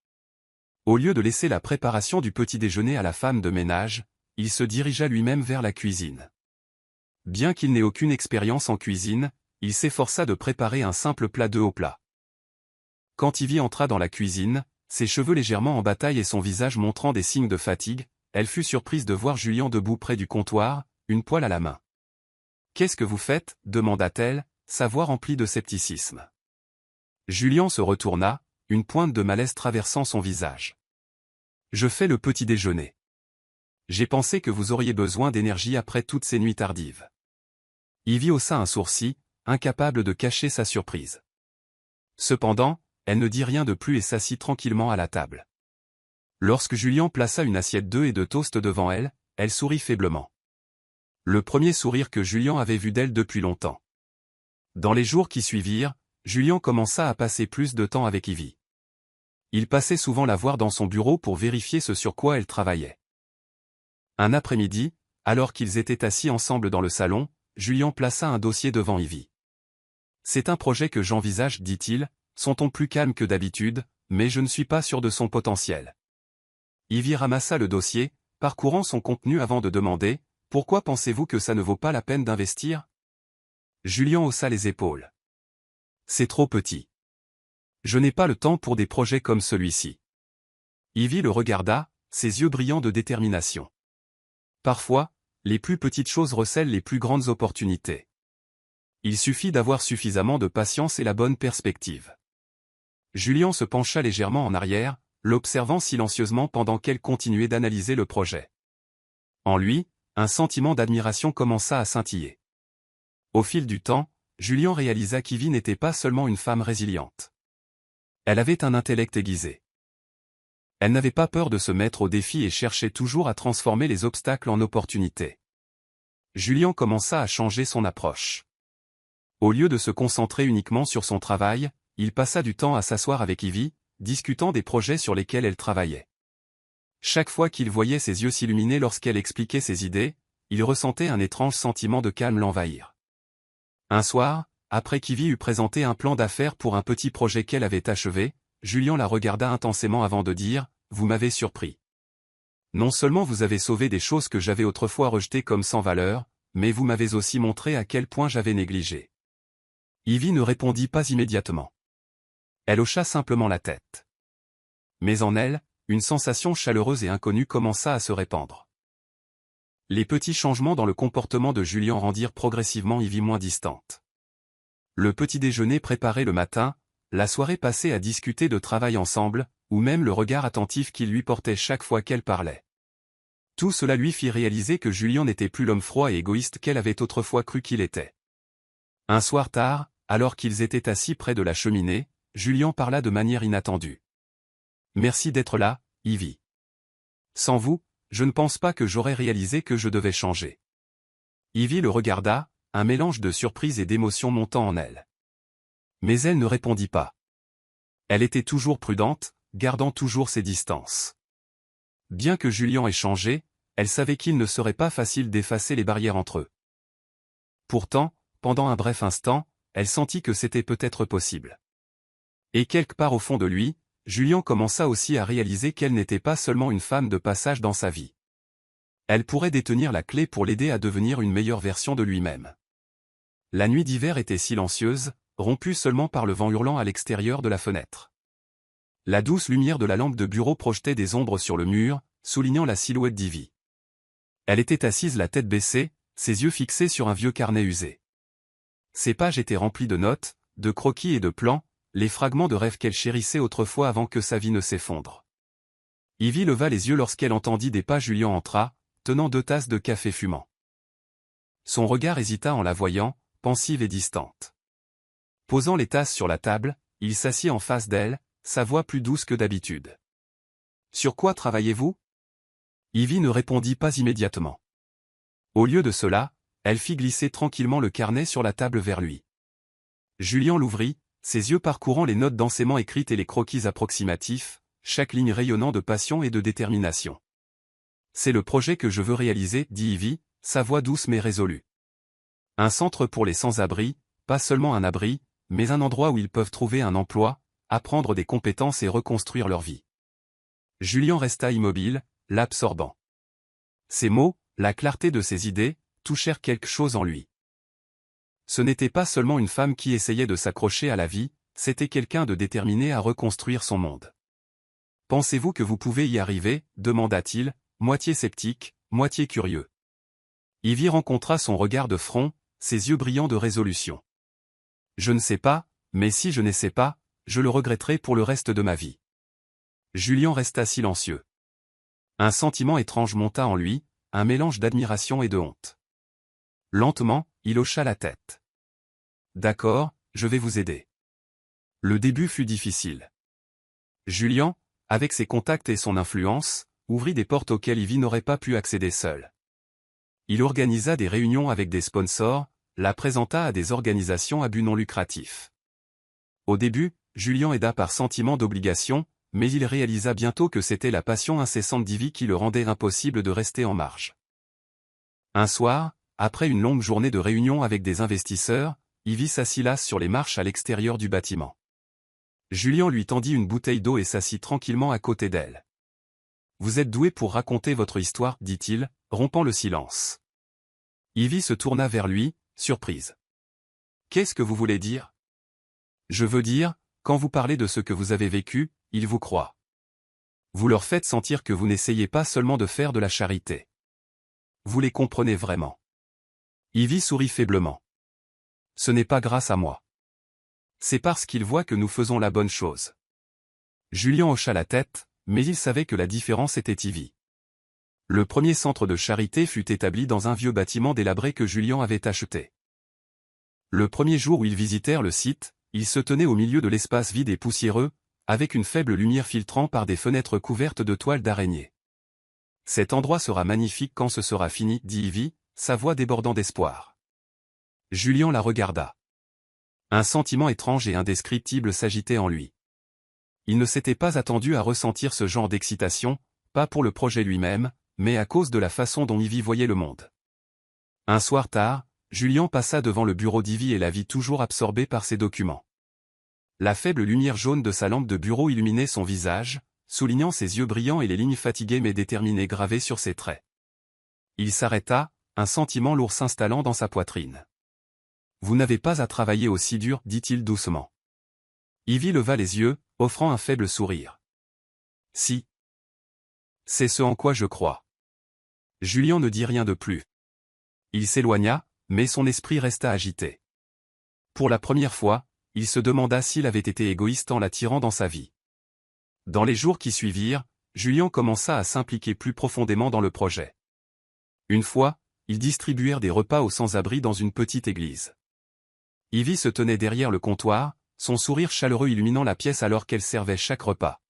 Au lieu de laisser la préparation du petit déjeuner à la femme de ménage, il se dirigea lui-même vers la cuisine. Bien qu'il n'ait aucune expérience en cuisine, il s'efforça de préparer un simple plat d'œufs au plat. Quand Ivy entra dans la cuisine, ses cheveux légèrement en bataille et son visage montrant des signes de fatigue, elle fut surprise de voir Julien debout près du comptoir, une poêle à la main. « Qu'est-ce que vous faites » demanda-t-elle, sa voix remplie de scepticisme. Julien se retourna, une pointe de malaise traversant son visage. « Je fais le petit déjeuner. J'ai pensé que vous auriez besoin d'énergie après toutes ces nuits tardives. » Ivy haussa un sourcil, incapable de cacher sa surprise. Cependant, elle ne dit rien de plus et s'assit tranquillement à la table. Lorsque Julien plaça une assiette d'œufs et de toast devant elle, elle sourit faiblement. Le premier sourire que Julien avait vu d'elle depuis longtemps. Dans les jours qui suivirent, Julien commença à passer plus de temps avec Ivy. Il passait souvent la voir dans son bureau pour vérifier ce sur quoi elle travaillait. Un après-midi, alors qu'ils étaient assis ensemble dans le salon, Julien plaça un dossier devant Ivy. « C'est un projet que j'envisage, dit-il, son ton plus calme que d'habitude, mais je ne suis pas sûr de son potentiel. » Ivy ramassa le dossier, parcourant son contenu avant de demander « Pourquoi pensez-vous que ça ne vaut pas la peine d'investir ?» Julien haussa les épaules. « C'est trop petit. Je n'ai pas le temps pour des projets comme celui-ci. » Ivy le regarda, ses yeux brillants de détermination. Parfois, les plus petites choses recèlent les plus grandes opportunités. Il suffit d'avoir suffisamment de patience et la bonne perspective. Julien se pencha légèrement en arrière, l'observant silencieusement pendant qu'elle continuait d'analyser le projet. En lui, un sentiment d'admiration commença à scintiller. Au fil du temps, Julien réalisa qu'Ivy n'était pas seulement une femme résiliente. Elle avait un intellect aiguisé. Elle n'avait pas peur de se mettre au défi et cherchait toujours à transformer les obstacles en opportunités. Julien commença à changer son approche. Au lieu de se concentrer uniquement sur son travail, il passa du temps à s'asseoir avec Ivy, discutant des projets sur lesquels elle travaillait. Chaque fois qu'il voyait ses yeux s'illuminer lorsqu'elle expliquait ses idées, il ressentait un étrange sentiment de calme l'envahir. Un soir, après qu'Ivy eut présenté un plan d'affaires pour un petit projet qu'elle avait achevé, Julien la regarda intensément avant de dire « Vous m'avez surpris. Non seulement vous avez sauvé des choses que j'avais autrefois rejetées comme sans valeur, mais vous m'avez aussi montré à quel point j'avais négligé. » Ivy ne répondit pas immédiatement. Elle hocha simplement la tête. Mais en elle, une sensation chaleureuse et inconnue commença à se répandre. Les petits changements dans le comportement de Julien rendirent progressivement Ivy moins distante. Le petit déjeuner préparé le matin, la soirée passée à discuter de travail ensemble, ou même le regard attentif qu'il lui portait chaque fois qu'elle parlait. Tout cela lui fit réaliser que Julien n'était plus l'homme froid et égoïste qu'elle avait autrefois cru qu'il était. Un soir tard, alors qu'ils étaient assis près de la cheminée, Julien parla de manière inattendue. « Merci d'être là, Ivy. Sans vous, je ne pense pas que j'aurais réalisé que je devais changer. Ivy le regarda, un mélange de surprise et d'émotion montant en elle. Mais elle ne répondit pas. Elle était toujours prudente, gardant toujours ses distances. Bien que Julian ait changé, elle savait qu'il ne serait pas facile d'effacer les barrières entre eux. Pourtant, pendant un bref instant, elle sentit que c'était peut-être possible. Et quelque part au fond de lui, Julian commença aussi à réaliser qu'elle n'était pas seulement une femme de passage dans sa vie. Elle pourrait détenir la clé pour l'aider à devenir une meilleure version de lui-même. La nuit d'hiver était silencieuse, rompue seulement par le vent hurlant à l'extérieur de la fenêtre. La douce lumière de la lampe de bureau projetait des ombres sur le mur, soulignant la silhouette d'Ivy. Elle était assise la tête baissée, ses yeux fixés sur un vieux carnet usé. Ses pages étaient remplies de notes, de croquis et de plans, les fragments de rêves qu'elle chérissait autrefois avant que sa vie ne s'effondre. Ivy leva les yeux lorsqu'elle entendit des pas. Julian entra, tenant 2 tasses de café fumant. Son regard hésita en la voyant, pensive et distante. Posant les tasses sur la table, il s'assit en face d'elle, sa voix plus douce que d'habitude. « Sur quoi travaillez-vous » Ivy ne répondit pas immédiatement. Au lieu de cela, elle fit glisser tranquillement le carnet sur la table vers lui. Julian l'ouvrit, ses yeux parcourant les notes densément écrites et les croquis approximatifs, chaque ligne rayonnant de passion et de détermination. « C'est le projet que je veux réaliser, dit Ivy, sa voix douce mais résolue. Un centre pour les sans-abri, pas seulement un abri, mais un endroit où ils peuvent trouver un emploi, apprendre des compétences et reconstruire leur vie. » Julian resta immobile, l'absorbant. Ces mots, la clarté de ses idées, touchèrent quelque chose en lui. Ce n'était pas seulement une femme qui essayait de s'accrocher à la vie, c'était quelqu'un de déterminé à reconstruire son monde. « Pensez-vous que vous pouvez y arriver » demanda-t-il, moitié sceptique, moitié curieux. Ivy rencontra son regard de front, ses yeux brillants de résolution. « Je ne sais pas, mais si je n'essaie pas, je le regretterai pour le reste de ma vie. » Julian resta silencieux. Un sentiment étrange monta en lui, un mélange d'admiration et de honte. Lentement, il hocha la tête. « D'accord, je vais vous aider. » Le début fut difficile. Julian, avec ses contacts et son influence, ouvrit des portes auxquelles Ivy n'aurait pas pu accéder seul. Il organisa des réunions avec des sponsors, la présenta à des organisations à but non lucratif. Au début, Julian aida par sentiment d'obligation, mais il réalisa bientôt que c'était la passion incessante d'Ivy qui le rendait impossible de rester en marge. Un soir, après une longue journée de réunion avec des investisseurs, Ivy s'assit lasse sur les marches à l'extérieur du bâtiment. Julian lui tendit une bouteille d'eau et s'assit tranquillement à côté d'elle. « Vous êtes doué pour raconter votre histoire, dit-il, rompant le silence. Ivy se tourna vers lui, surprise. « Qu'est-ce que vous voulez dire ?»« Je veux dire, quand vous parlez de ce que vous avez vécu, ils vous croient. Vous leur faites sentir que vous n'essayez pas seulement de faire de la charité. Vous les comprenez vraiment. » Ivy sourit faiblement. « Ce n'est pas grâce à moi. C'est parce qu'ils voient que nous faisons la bonne chose. » Julian hocha la tête, mais il savait que la différence était Ivy. Le premier centre de charité fut établi dans un vieux bâtiment délabré que Julian avait acheté. Le premier jour où ils visitèrent le site, il se tenait au milieu de l'espace vide et poussiéreux, avec une faible lumière filtrant par des fenêtres couvertes de toiles d'araignée. « Cet endroit sera magnifique quand ce sera fini, dit Ivy, sa voix débordant d'espoir. Julian la regarda. Un sentiment étrange et indescriptible s'agitait en lui. Il ne s'était pas attendu à ressentir ce genre d'excitation, pas pour le projet lui-même, mais à cause de la façon dont Ivy voyait le monde. Un soir tard, Julian passa devant le bureau d'Ivy et la vit toujours absorbée par ses documents. La faible lumière jaune de sa lampe de bureau illuminait son visage, soulignant ses yeux brillants et les lignes fatiguées mais déterminées gravées sur ses traits. Il s'arrêta, un sentiment lourd s'installant dans sa poitrine. « Vous n'avez pas à travailler aussi dur, dit-il doucement. » Ivy leva les yeux, offrant un faible sourire. « Si. C'est ce en quoi je crois. » Julian ne dit rien de plus. Il s'éloigna, mais son esprit resta agité. Pour la première fois, il se demanda s'il avait été égoïste en l'attirant dans sa vie. Dans les jours qui suivirent, Julian commença à s'impliquer plus profondément dans le projet. Une fois, ils distribuèrent des repas aux sans-abri dans une petite église. Ivy se tenait derrière le comptoir, son sourire chaleureux illuminant la pièce alors qu'elle servait chaque repas.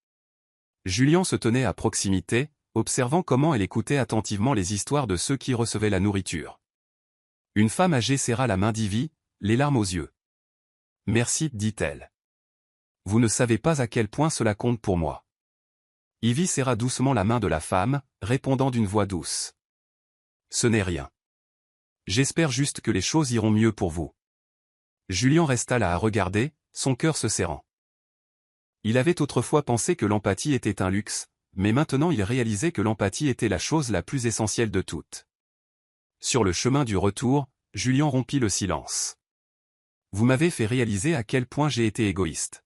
Julian se tenait à proximité, observant comment elle écoutait attentivement les histoires de ceux qui recevaient la nourriture. Une femme âgée serra la main d'Ivy, les larmes aux yeux. « Merci, dit-elle. Vous ne savez pas à quel point cela compte pour moi. » Ivy serra doucement la main de la femme, répondant d'une voix douce. « Ce n'est rien. J'espère juste que les choses iront mieux pour vous. » Julian resta là à regarder, son cœur se serrant. Il avait autrefois pensé que l'empathie était un luxe, mais maintenant il réalisait que l'empathie était la chose la plus essentielle de toutes. Sur le chemin du retour, Julian rompit le silence. « Vous m'avez fait réaliser à quel point j'ai été égoïste. »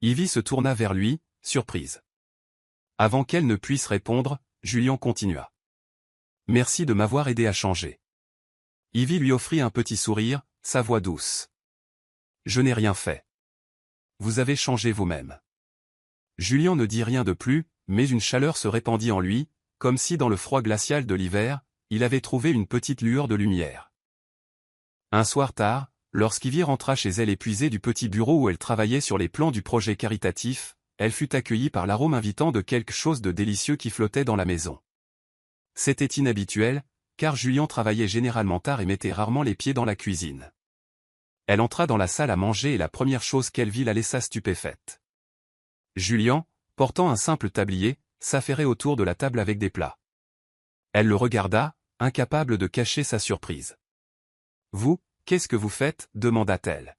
Ivy se tourna vers lui, surprise. Avant qu'elle ne puisse répondre, Julian continua. « Merci de m'avoir aidé à changer. » Ivy lui offrit un petit sourire, sa voix douce. « Je n'ai rien fait. Vous avez changé vous-même. » Julian ne dit rien de plus, mais une chaleur se répandit en lui, comme si dans le froid glacial de l'hiver, il avait trouvé une petite lueur de lumière. Un soir tard, lorsqu'Ivy rentra chez elle épuisée du petit bureau où elle travaillait sur les plans du projet caritatif, elle fut accueillie par l'arôme invitant de quelque chose de délicieux qui flottait dans la maison. C'était inhabituel, car Julian travaillait généralement tard et mettait rarement les pieds dans la cuisine. Elle entra dans la salle à manger et la première chose qu'elle vit la laissa stupéfaite. Julian, portant un simple tablier, s'affairait autour de la table avec des plats. Elle le regarda, incapable de cacher sa surprise. « Vous, qu'est-ce que vous faites » demanda-t-elle.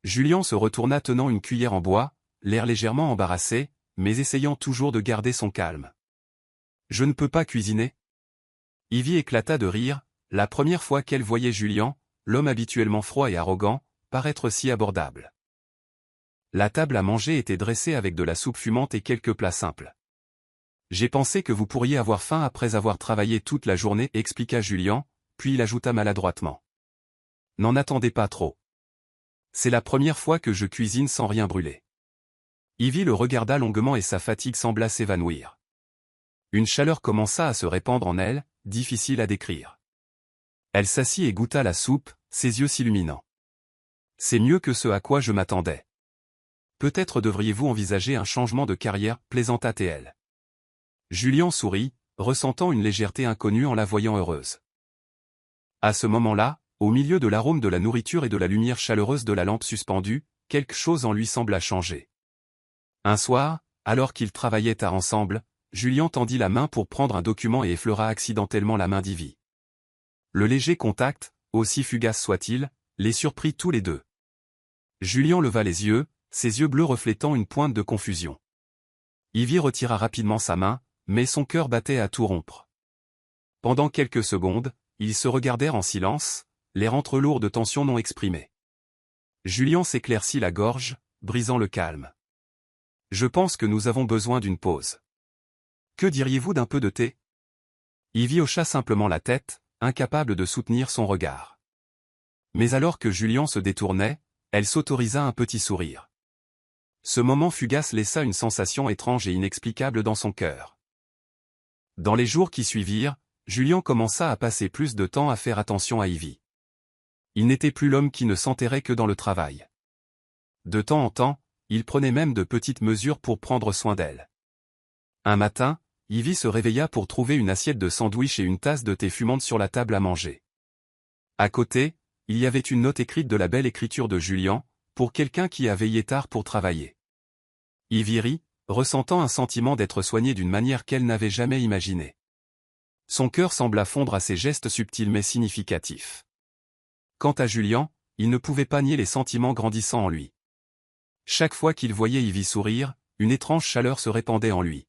Julian se retourna tenant une cuillère en bois, l'air légèrement embarrassé, mais essayant toujours de garder son calme. « Je ne peux pas cuisiner. » Ivy éclata de rire, la première fois qu'elle voyait Julian, l'homme habituellement froid et arrogant, paraître si abordable. La table à manger était dressée avec de la soupe fumante et quelques plats simples. « J'ai pensé que vous pourriez avoir faim après avoir travaillé toute la journée, expliqua Julian, puis il ajouta maladroitement. « N'en attendez pas trop. C'est la première fois que je cuisine sans rien brûler. » Ivy le regarda longuement et sa fatigue sembla s'évanouir. Une chaleur commença à se répandre en elle, difficile à décrire. Elle s'assit et goûta la soupe, ses yeux s'illuminant. « C'est mieux que ce à quoi je m'attendais. Peut-être devriez-vous envisager un changement de carrière, plaisanta-t-elle. Julian sourit, ressentant une légèreté inconnue en la voyant heureuse. À ce moment-là, au milieu de l'arôme de la nourriture et de la lumière chaleureuse de la lampe suspendue, quelque chose en lui sembla changer. Un soir, alors qu'ils travaillaient tard ensemble, Julian tendit la main pour prendre un document et effleura accidentellement la main d'Ivy. Le léger contact, aussi fugace soit-il, les surprit tous les deux. Julian leva les yeux, ses yeux bleus reflétant une pointe de confusion. Ivy retira rapidement sa main, mais son cœur battait à tout rompre. Pendant quelques secondes, ils se regardèrent en silence, l'air entrelourd de tension non exprimée. Julian s'éclaircit la gorge, brisant le calme. « Je pense que nous avons besoin d'une pause. Que diriez-vous d'un peu de thé ?» Ivy hocha simplement la tête, incapable de soutenir son regard. Mais alors que Julian se détournait, elle s'autorisa un petit sourire. Ce moment fugace laissa une sensation étrange et inexplicable dans son cœur. Dans les jours qui suivirent, Julian commença à passer plus de temps à faire attention à Ivy. Il n'était plus l'homme qui ne s'enterrait que dans le travail. De temps en temps, il prenait même de petites mesures pour prendre soin d'elle. Un matin, Ivy se réveilla pour trouver une assiette de sandwich et une tasse de thé fumante sur la table à manger. À côté, il y avait une note écrite de la belle écriture de Julian, pour quelqu'un qui a veillé tard pour travailler. Ivy rit, ressentant un sentiment d'être soignée d'une manière qu'elle n'avait jamais imaginée. Son cœur sembla fondre à ces gestes subtils mais significatifs. Quant à Julian, il ne pouvait pas nier les sentiments grandissant en lui. Chaque fois qu'il voyait Ivy sourire, une étrange chaleur se répandait en lui.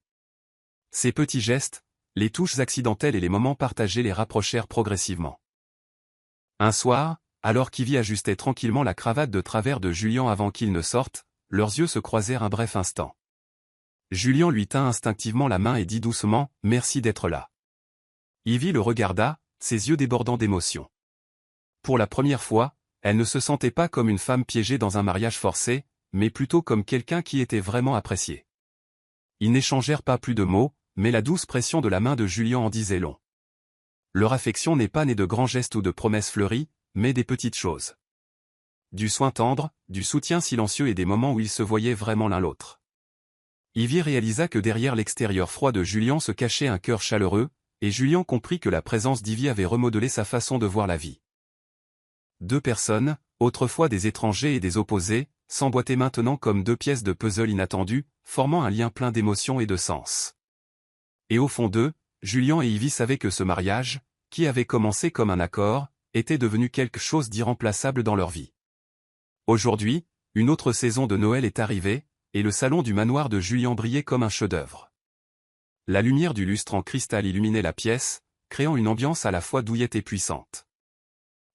Ces petits gestes, les touches accidentelles et les moments partagés les rapprochèrent progressivement. Un soir, alors qu'Ivy ajustait tranquillement la cravate de travers de Julian avant qu'il ne sorte, leurs yeux se croisèrent un bref instant. Julian lui tint instinctivement la main et dit doucement « Merci d'être là ». Ivy le regarda, ses yeux débordant d'émotion. Pour la première fois, elle ne se sentait pas comme une femme piégée dans un mariage forcé, mais plutôt comme quelqu'un qui était vraiment apprécié. Ils n'échangèrent pas plus de mots, mais la douce pression de la main de Julian en disait long. Leur affection n'est pas née de grands gestes ou de promesses fleuries, mais des petites choses. Du soin tendre, du soutien silencieux et des moments où ils se voyaient vraiment l'un l'autre. Ivy réalisa que derrière l'extérieur froid de Julian se cachait un cœur chaleureux, et Julian comprit que la présence d'Ivy avait remodelé sa façon de voir la vie. Deux personnes, autrefois des étrangers et des opposés, s'emboîtaient maintenant comme deux pièces de puzzle inattendues, formant un lien plein d'émotions et de sens. Et au fond d'eux, Julian et Ivy savaient que ce mariage, qui avait commencé comme un accord, était devenu quelque chose d'irremplaçable dans leur vie. Aujourd'hui, une autre saison de Noël est arrivée, et le salon du manoir de Julian brillait comme un chef-d'œuvre. La lumière du lustre en cristal illuminait la pièce, créant une ambiance à la fois douillette et puissante.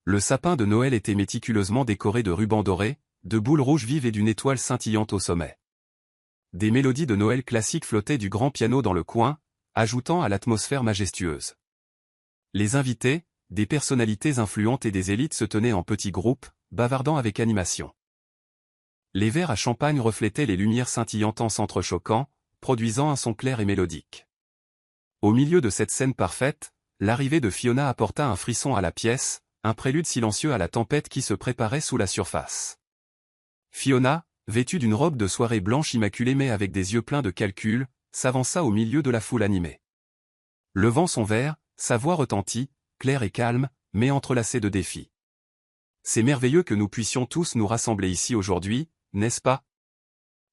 Le sapin de Noël était méticuleusement décoré de rubans dorés, de boules rouges vives et d'une étoile scintillante au sommet. Des mélodies de Noël classiques flottaient du grand piano dans le coin, ajoutant à l'atmosphère majestueuse. Les invités, des personnalités influentes et des élites se tenaient en petits groupes, bavardant avec animation. Les verres à champagne reflétaient les lumières scintillantes en s'entrechoquant, produisant un son clair et mélodique. Au milieu de cette scène parfaite, l'arrivée de Fiona apporta un frisson à la pièce, un prélude silencieux à la tempête qui se préparait sous la surface. Fiona, vêtue d'une robe de soirée blanche immaculée mais avec des yeux pleins de calcul, s'avança au milieu de la foule animée. Levant son verre, sa voix retentit, claire et calme, mais entrelacée de défis. « C'est merveilleux que nous puissions tous nous rassembler ici aujourd'hui, n'est-ce pas?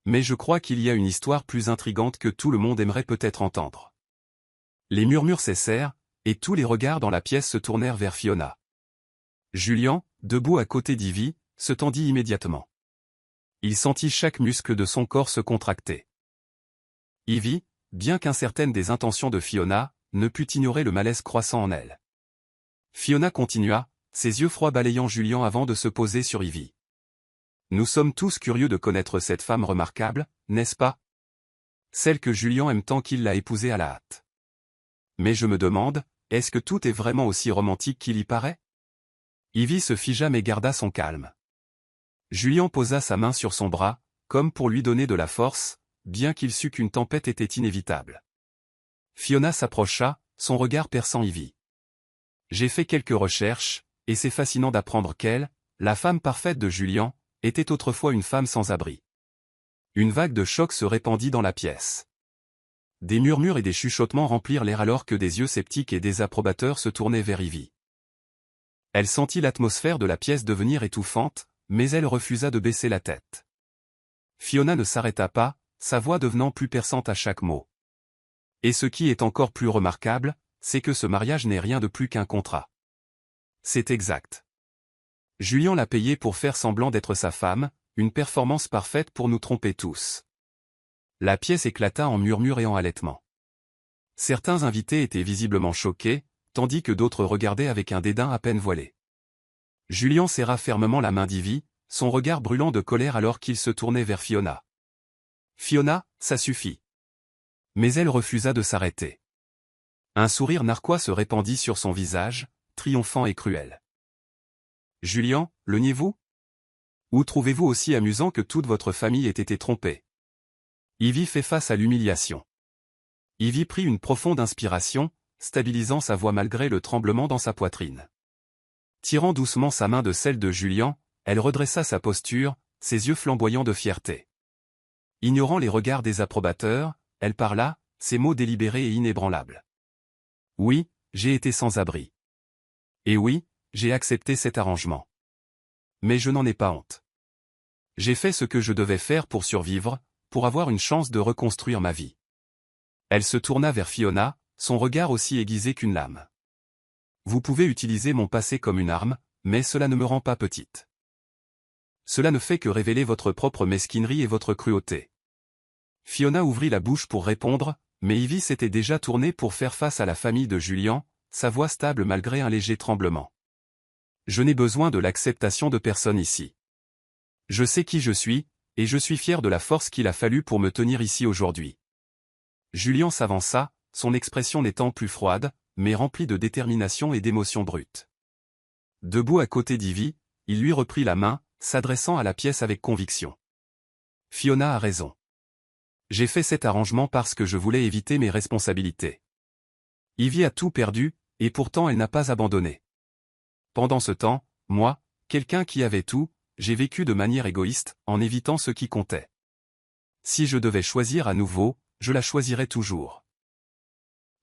Mais je crois qu'il y a une histoire plus intrigante que tout le monde aimerait peut-être entendre. » Les murmures cessèrent, et tous les regards dans la pièce se tournèrent vers Fiona. Julian, debout à côté d'Ivy, se tendit immédiatement. Il sentit chaque muscle de son corps se contracter. Ivy, bien qu'incertaine des intentions de Fiona, ne put ignorer le malaise croissant en elle. Fiona continua, ses yeux froids balayant Julian avant de se poser sur Ivy. « Nous sommes tous curieux de connaître cette femme remarquable, n'est-ce pas? Celle que Julian aime tant qu'il l'a épousée à la hâte. Mais je me demande, est-ce que tout est vraiment aussi romantique qu'il y paraît? » Ivy se figea mais garda son calme. Julian posa sa main sur son bras, comme pour lui donner de la force, bien qu'il sût qu'une tempête était inévitable. Fiona s'approcha, son regard perçant Ivy. « J'ai fait quelques recherches, et c'est fascinant d'apprendre qu'elle, la femme parfaite de Julian, était autrefois une femme sans abri. » Une vague de choc se répandit dans la pièce. Des murmures et des chuchotements remplirent l'air alors que des yeux sceptiques et désapprobateurs se tournaient vers Ivy. Elle sentit l'atmosphère de la pièce devenir étouffante, mais elle refusa de baisser la tête. Fiona ne s'arrêta pas, sa voix devenant plus perçante à chaque mot. « Et ce qui est encore plus remarquable, c'est que ce mariage n'est rien de plus qu'un contrat. » C'est exact. Julian l'a payé pour faire semblant d'être sa femme, une performance parfaite pour nous tromper tous. La pièce éclata en murmures et en halètements. Certains invités étaient visiblement choqués, tandis que d'autres regardaient avec un dédain à peine voilé. Julian serra fermement la main d'Ivy, son regard brûlant de colère alors qu'il se tournait vers Fiona. « Fiona, ça suffit. » Mais elle refusa de s'arrêter. Un sourire narquois se répandit sur son visage, triomphant et cruel. « Julian, le niez-vous? Ou trouvez-vous aussi amusant que toute votre famille ait été trompée? » Ivy fait face à l'humiliation. Ivy prit une profonde inspiration, stabilisant sa voix malgré le tremblement dans sa poitrine. Tirant doucement sa main de celle de Julian, elle redressa sa posture, ses yeux flamboyants de fierté. Ignorant les regards des approbateurs, elle parla, ses mots délibérés et inébranlables. « Oui, j'ai été sans abri. Et oui, j'ai accepté cet arrangement. Mais je n'en ai pas honte. J'ai fait ce que je devais faire pour survivre, pour avoir une chance de reconstruire ma vie. » Elle se tourna vers Fiona, son regard aussi aiguisé qu'une lame. « Vous pouvez utiliser mon passé comme une arme, mais cela ne me rend pas petite. Cela ne fait que révéler votre propre mesquinerie et votre cruauté. » Fiona ouvrit la bouche pour répondre, mais Ivy s'était déjà tournée pour faire face à la famille de Julian, sa voix stable malgré un léger tremblement. « Je n'ai besoin de l'acceptation de personne ici. Je sais qui je suis, et je suis fier de la force qu'il a fallu pour me tenir ici aujourd'hui. » Julian s'avança, son expression n'étant plus froide, mais remplie de détermination et d'émotion brute. Debout à côté d'Ivy, il lui reprit la main, s'adressant à la pièce avec conviction. « Fiona a raison. J'ai fait cet arrangement parce que je voulais éviter mes responsabilités. Ivy a tout perdu, et pourtant elle n'a pas abandonné. Pendant ce temps, moi, quelqu'un qui avait tout, j'ai vécu de manière égoïste, en évitant ce qui comptait. si je devais choisir à nouveau, je la choisirais toujours.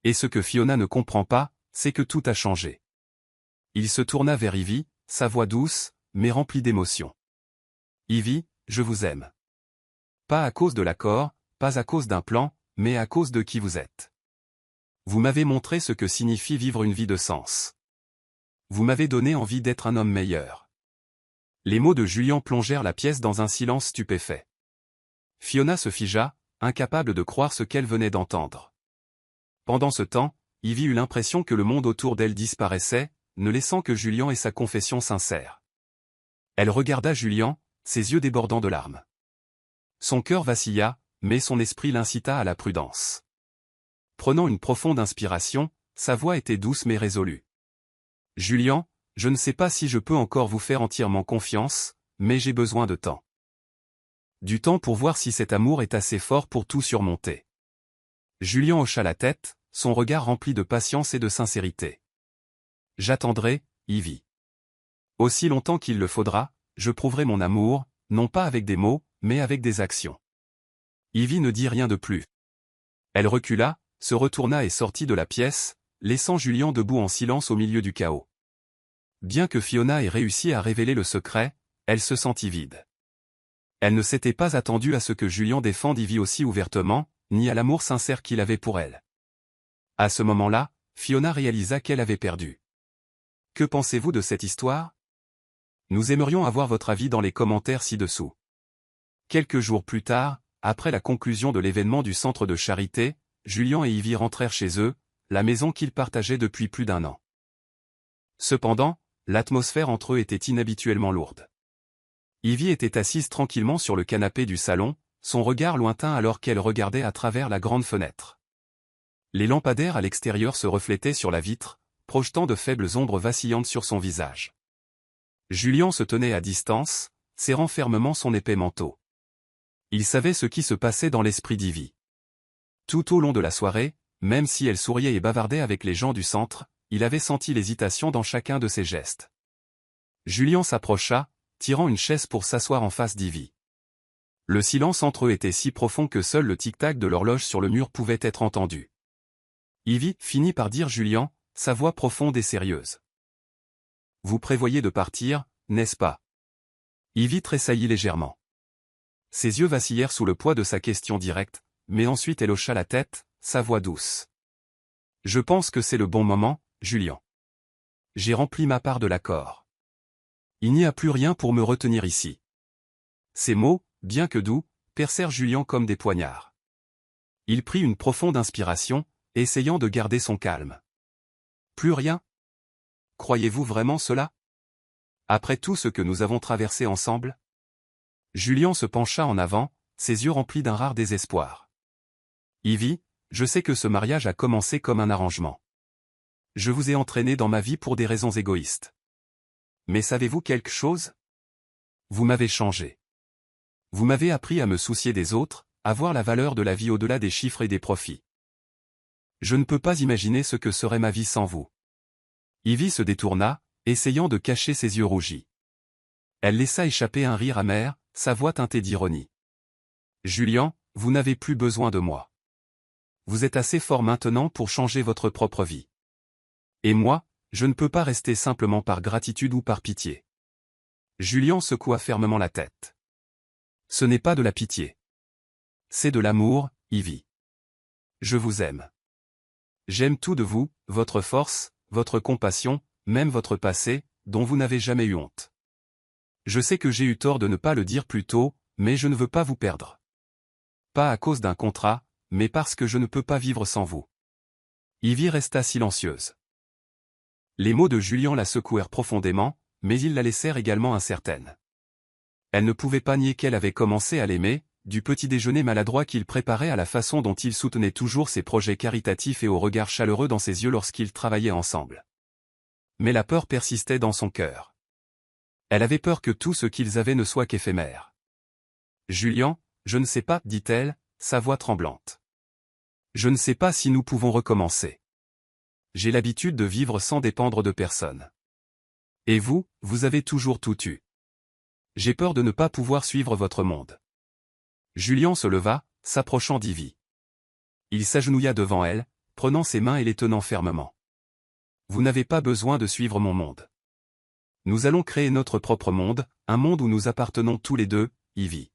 Et ce que Fiona ne comprend pas, c'est que tout a changé. Il se tourna vers Ivy, sa voix douce, mais remplie d'émotion. Ivy, je vous aime. Pas à cause de l'accord, pas à cause d'un plan, mais à cause de qui vous êtes. Vous m'avez montré ce que signifie vivre une vie de sens. Vous m'avez donné envie d'être un homme meilleur. Les mots de Julian plongèrent la pièce dans un silence stupéfait. Fiona se figea, incapable de croire ce qu'elle venait d'entendre. Pendant ce temps, Ivy eut l'impression que le monde autour d'elle disparaissait, ne laissant que Julian et sa confession sincère. Elle regarda Julian, ses yeux débordant de larmes. Son cœur vacilla, mais son esprit l'incita à la prudence. Prenant une profonde inspiration, sa voix était douce mais résolue. « Julian, je ne sais pas si je peux encore vous faire entièrement confiance, mais j'ai besoin de temps. Du temps pour voir si cet amour est assez fort pour tout surmonter. » Julian hocha la tête, son regard rempli de patience et de sincérité. « J'attendrai, Ivy. Aussi longtemps qu'il le faudra, je prouverai mon amour, non pas avec des mots, mais avec des actions. » Ivy ne dit rien de plus. Elle recula, se retourna et sortit de la pièce, laissant Julian debout en silence au milieu du chaos. Bien que Fiona ait réussi à révéler le secret, elle se sentit vide. Elle ne s'était pas attendue à ce que Julian défende Ivy aussi ouvertement, ni à l'amour sincère qu'il avait pour elle. À ce moment-là, Fiona réalisa qu'elle avait perdu. Que pensez-vous de cette histoire? Nous aimerions avoir votre avis dans les commentaires ci-dessous. Quelques jours plus tard, après la conclusion de l'événement du centre de charité, Julian et Ivy rentrèrent chez eux, la maison qu'ils partageaient depuis plus d'1 an. Cependant, l'atmosphère entre eux était inhabituellement lourde. Ivy était assise tranquillement sur le canapé du salon, son regard lointain alors qu'elle regardait à travers la grande fenêtre. Les lampadaires à l'extérieur se reflétaient sur la vitre, projetant de faibles ombres vacillantes sur son visage. Julian se tenait à distance, serrant fermement son épais manteau. Il savait ce qui se passait dans l'esprit d'Ivy. Tout au long de la soirée, même si elle souriait et bavardait avec les gens du centre, il avait senti l'hésitation dans chacun de ses gestes. Julian s'approcha, tirant une chaise pour s'asseoir en face d'Ivy. Le silence entre eux était si profond que seul le tic-tac de l'horloge sur le mur pouvait être entendu. Ivy finit par dire Julian, sa voix profonde et sérieuse. « Vous prévoyez de partir, n'est-ce pas ?» Ivy tressaillit légèrement. Ses yeux vacillèrent sous le poids de sa question directe, mais ensuite elle hocha la tête, sa voix douce. « Je pense que c'est le bon moment, Julian. J'ai rempli ma part de l'accord. Il n'y a plus rien pour me retenir ici. » Ces mots, bien que doux, percèrent Julian comme des poignards. Il prit une profonde inspiration, essayant de garder son calme. « Plus rien? Croyez-vous vraiment cela? Après tout ce que nous avons traversé ensemble ?» Julian se pencha en avant, ses yeux remplis d'un rare désespoir. « Ivy, je sais que ce mariage a commencé comme un arrangement. Je vous ai entraîné dans ma vie pour des raisons égoïstes. Mais savez-vous quelque chose? Vous m'avez changé. Vous m'avez appris à me soucier des autres, à voir la valeur de la vie au-delà des chiffres et des profits. Je ne peux pas imaginer ce que serait ma vie sans vous. » Ivy se détourna, essayant de cacher ses yeux rougis. Elle laissa échapper un rire amer, sa voix teintée d'ironie. « Julian, vous n'avez plus besoin de moi. Vous êtes assez fort maintenant pour changer votre propre vie. Et moi, je ne peux pas rester simplement par gratitude ou par pitié. » Julian secoua fermement la tête. « Ce n'est pas de la pitié. C'est de l'amour, Ivy. Je vous aime. J'aime tout de vous, votre force, votre compassion, même votre passé, dont vous n'avez jamais eu honte. Je sais que j'ai eu tort de ne pas le dire plus tôt, mais je ne veux pas vous perdre. Pas à cause d'un contrat, mais parce que je ne peux pas vivre sans vous. » Ivy resta silencieuse. Les mots de Julian la secouèrent profondément, mais ils la laissèrent également incertaine. Elle ne pouvait pas nier qu'elle avait commencé à l'aimer, du petit déjeuner maladroit qu'il préparait à la façon dont il soutenait toujours ses projets caritatifs et au regard chaleureux dans ses yeux lorsqu'ils travaillaient ensemble. Mais la peur persistait dans son cœur. Elle avait peur que tout ce qu'ils avaient ne soit qu'éphémère. « Julian, je ne sais pas, dit-elle, sa voix tremblante. Je ne sais pas si nous pouvons recommencer. J'ai l'habitude de vivre sans dépendre de personne. Et vous, vous avez toujours tout eu. J'ai peur de ne pas pouvoir suivre votre monde. Julien se leva, s'approchant d'Ivy. Il s'agenouilla devant elle, prenant ses mains et les tenant fermement. « Vous n'avez pas besoin de suivre mon monde. Nous allons créer notre propre monde, un monde où nous appartenons tous les deux, Ivy.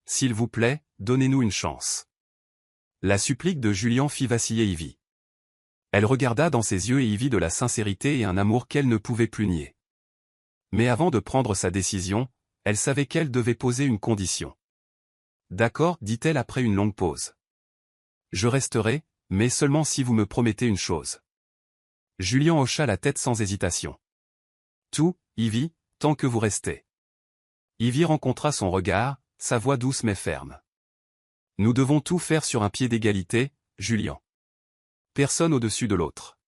S'il vous plaît, donnez-nous une chance. » La supplique de Julien fit vaciller Ivy. Elle regarda dans ses yeux et y vit de la sincérité et un amour qu'elle ne pouvait plus nier. Mais avant de prendre sa décision, elle savait qu'elle devait poser une condition. « D'accord, dit-elle après une longue pause. Je resterai, mais seulement si vous me promettez une chose. » Julien hocha la tête sans hésitation. « Tout, Ivy, tant que vous restez. » Ivy rencontra son regard, sa voix douce mais ferme. « Nous devons tout faire sur un pied d'égalité, Julien. Personne au-dessus de l'autre.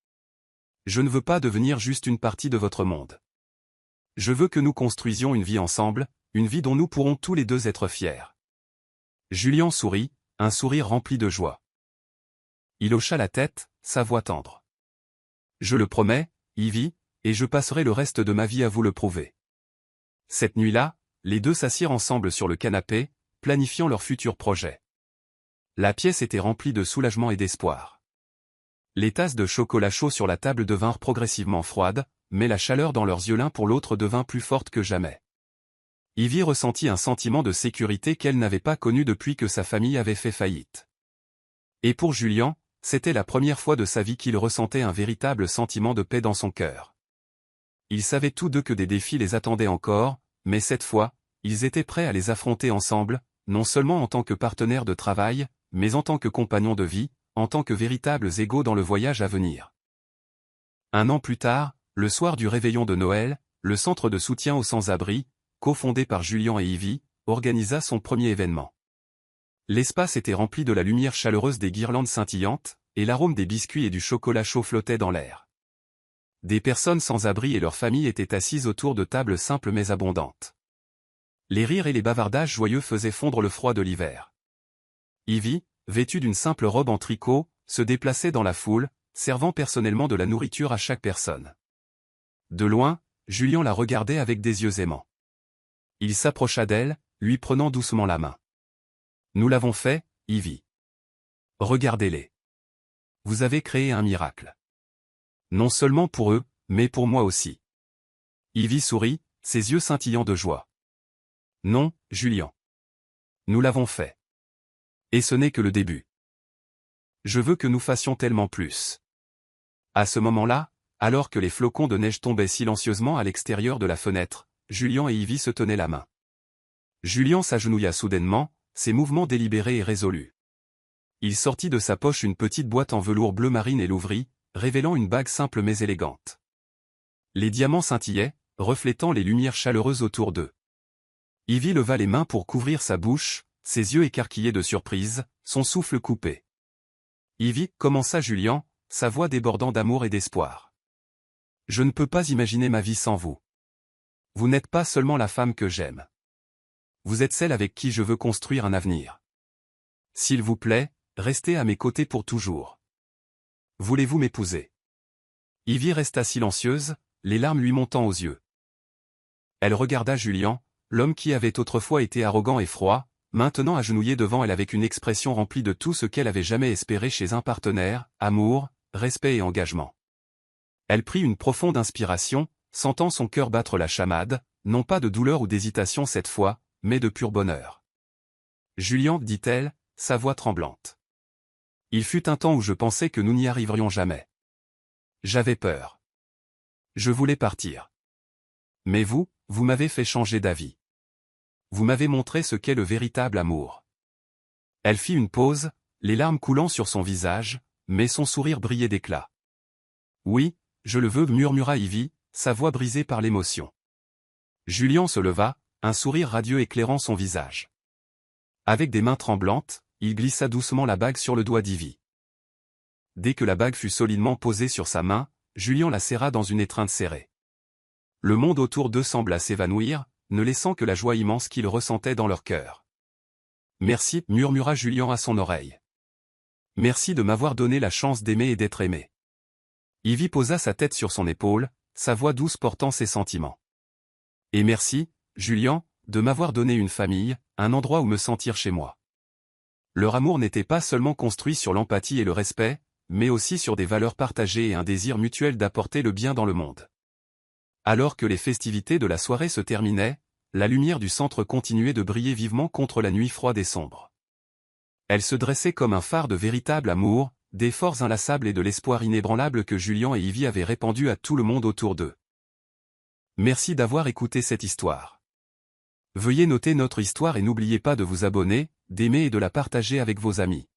Je ne veux pas devenir juste une partie de votre monde. Je veux que nous construisions une vie ensemble, une vie dont nous pourrons tous les deux être fiers. » Julien sourit, un sourire rempli de joie. Il hocha la tête, sa voix tendre. « Je le promets, Ivy, et je passerai le reste de ma vie à vous le prouver. » Cette nuit-là, les deux s'assirent ensemble sur le canapé, planifiant leur futur projet. La pièce était remplie de soulagement et d'espoir. Les tasses de chocolat chaud sur la table devinrent progressivement froides, mais la chaleur dans leurs yeux l'un pour l'autre devint plus forte que jamais. Ivy ressentit un sentiment de sécurité qu'elle n'avait pas connu depuis que sa famille avait fait faillite. Et pour Julien, c'était la première fois de sa vie qu'il ressentait un véritable sentiment de paix dans son cœur. Ils savaient tous deux que des défis les attendaient encore, mais cette fois, ils étaient prêts à les affronter ensemble, non seulement en tant que partenaires de travail, mais en tant que compagnons de vie, en tant que véritables égaux dans le voyage à venir. Un an plus tard, le soir du réveillon de Noël, le centre de soutien aux sans-abri, cofondé par Julien et Ivy, organisa son premier événement. L'espace était rempli de la lumière chaleureuse des guirlandes scintillantes, et l'arôme des biscuits et du chocolat chaud flottait dans l'air. Des personnes sans abri et leurs familles étaient assises autour de tables simples mais abondantes. Les rires et les bavardages joyeux faisaient fondre le froid de l'hiver. Ivy, vêtue d'une simple robe en tricot, se déplaçait dans la foule, servant personnellement de la nourriture à chaque personne. De loin, Julien la regardait avec des yeux aimants. Il s'approcha d'elle, lui prenant doucement la main. « Nous l'avons fait, Ivy. Regardez-les. Vous avez créé un miracle. Non seulement pour eux, mais pour moi aussi. » Ivy sourit, ses yeux scintillant de joie. « Non, Julien. Nous l'avons fait. Et ce n'est que le début. Je veux que nous fassions tellement plus. » À ce moment-là, alors que les flocons de neige tombaient silencieusement à l'extérieur de la fenêtre, Julien et Ivy se tenaient la main. Julien s'agenouilla soudainement, ses mouvements délibérés et résolus. Il sortit de sa poche une petite boîte en velours bleu marine et l'ouvrit, révélant une bague simple mais élégante. Les diamants scintillaient, reflétant les lumières chaleureuses autour d'eux. Ivy leva les mains pour couvrir sa bouche, ses yeux écarquillés de surprise, son souffle coupé. « Ivy, » commença Julien, sa voix débordant d'amour et d'espoir. « Je ne peux pas imaginer ma vie sans vous. Vous n'êtes pas seulement la femme que j'aime. Vous êtes celle avec qui je veux construire un avenir. S'il vous plaît, restez à mes côtés pour toujours. Voulez-vous m'épouser ?» Ivy resta silencieuse, les larmes lui montant aux yeux. Elle regarda Julien, l'homme qui avait autrefois été arrogant et froid, maintenant agenouillé devant elle avec une expression remplie de tout ce qu'elle avait jamais espéré chez un partenaire, amour, respect et engagement. Elle prit une profonde inspiration, sentant son cœur battre la chamade, non pas de douleur ou d'hésitation cette fois, mais de pur bonheur. « Julien, dit-elle, sa voix tremblante. Il fut un temps où je pensais que nous n'y arriverions jamais. J'avais peur. Je voulais partir. Mais vous, vous m'avez fait changer d'avis. Vous m'avez montré ce qu'est le véritable amour. » Elle fit une pause, les larmes coulant sur son visage, mais son sourire brillait d'éclat. « Oui, je le veux, » murmura Ivy, sa voix brisée par l'émotion. Julien se leva, un sourire radieux éclairant son visage. Avec des mains tremblantes, il glissa doucement la bague sur le doigt d'Ivy. Dès que la bague fut solidement posée sur sa main, Julien la serra dans une étreinte serrée. Le monde autour d'eux sembla s'évanouir, ne laissant que la joie immense qu'ils ressentaient dans leur cœur. « Merci, » murmura Julien à son oreille. « Merci de m'avoir donné la chance d'aimer et d'être aimé. » Ivy posa sa tête sur son épaule, sa voix douce portant ses sentiments. « Et merci, Julien, de m'avoir donné une famille, un endroit où me sentir chez moi. Leur amour n'était pas seulement construit sur l'empathie et le respect, mais aussi sur des valeurs partagées et un désir mutuel d'apporter le bien dans le monde. Alors que les festivités de la soirée se terminaient, la lumière du centre continuait de briller vivement contre la nuit froide et sombre. Elle se dressait comme un phare de véritable amour, d'efforts inlassables et de l'espoir inébranlable que Julian et Ivy avaient répandu à tout le monde autour d'eux. Merci d'avoir écouté cette histoire. Veuillez noter notre histoire et n'oubliez pas de vous abonner, d'aimer et de la partager avec vos amis.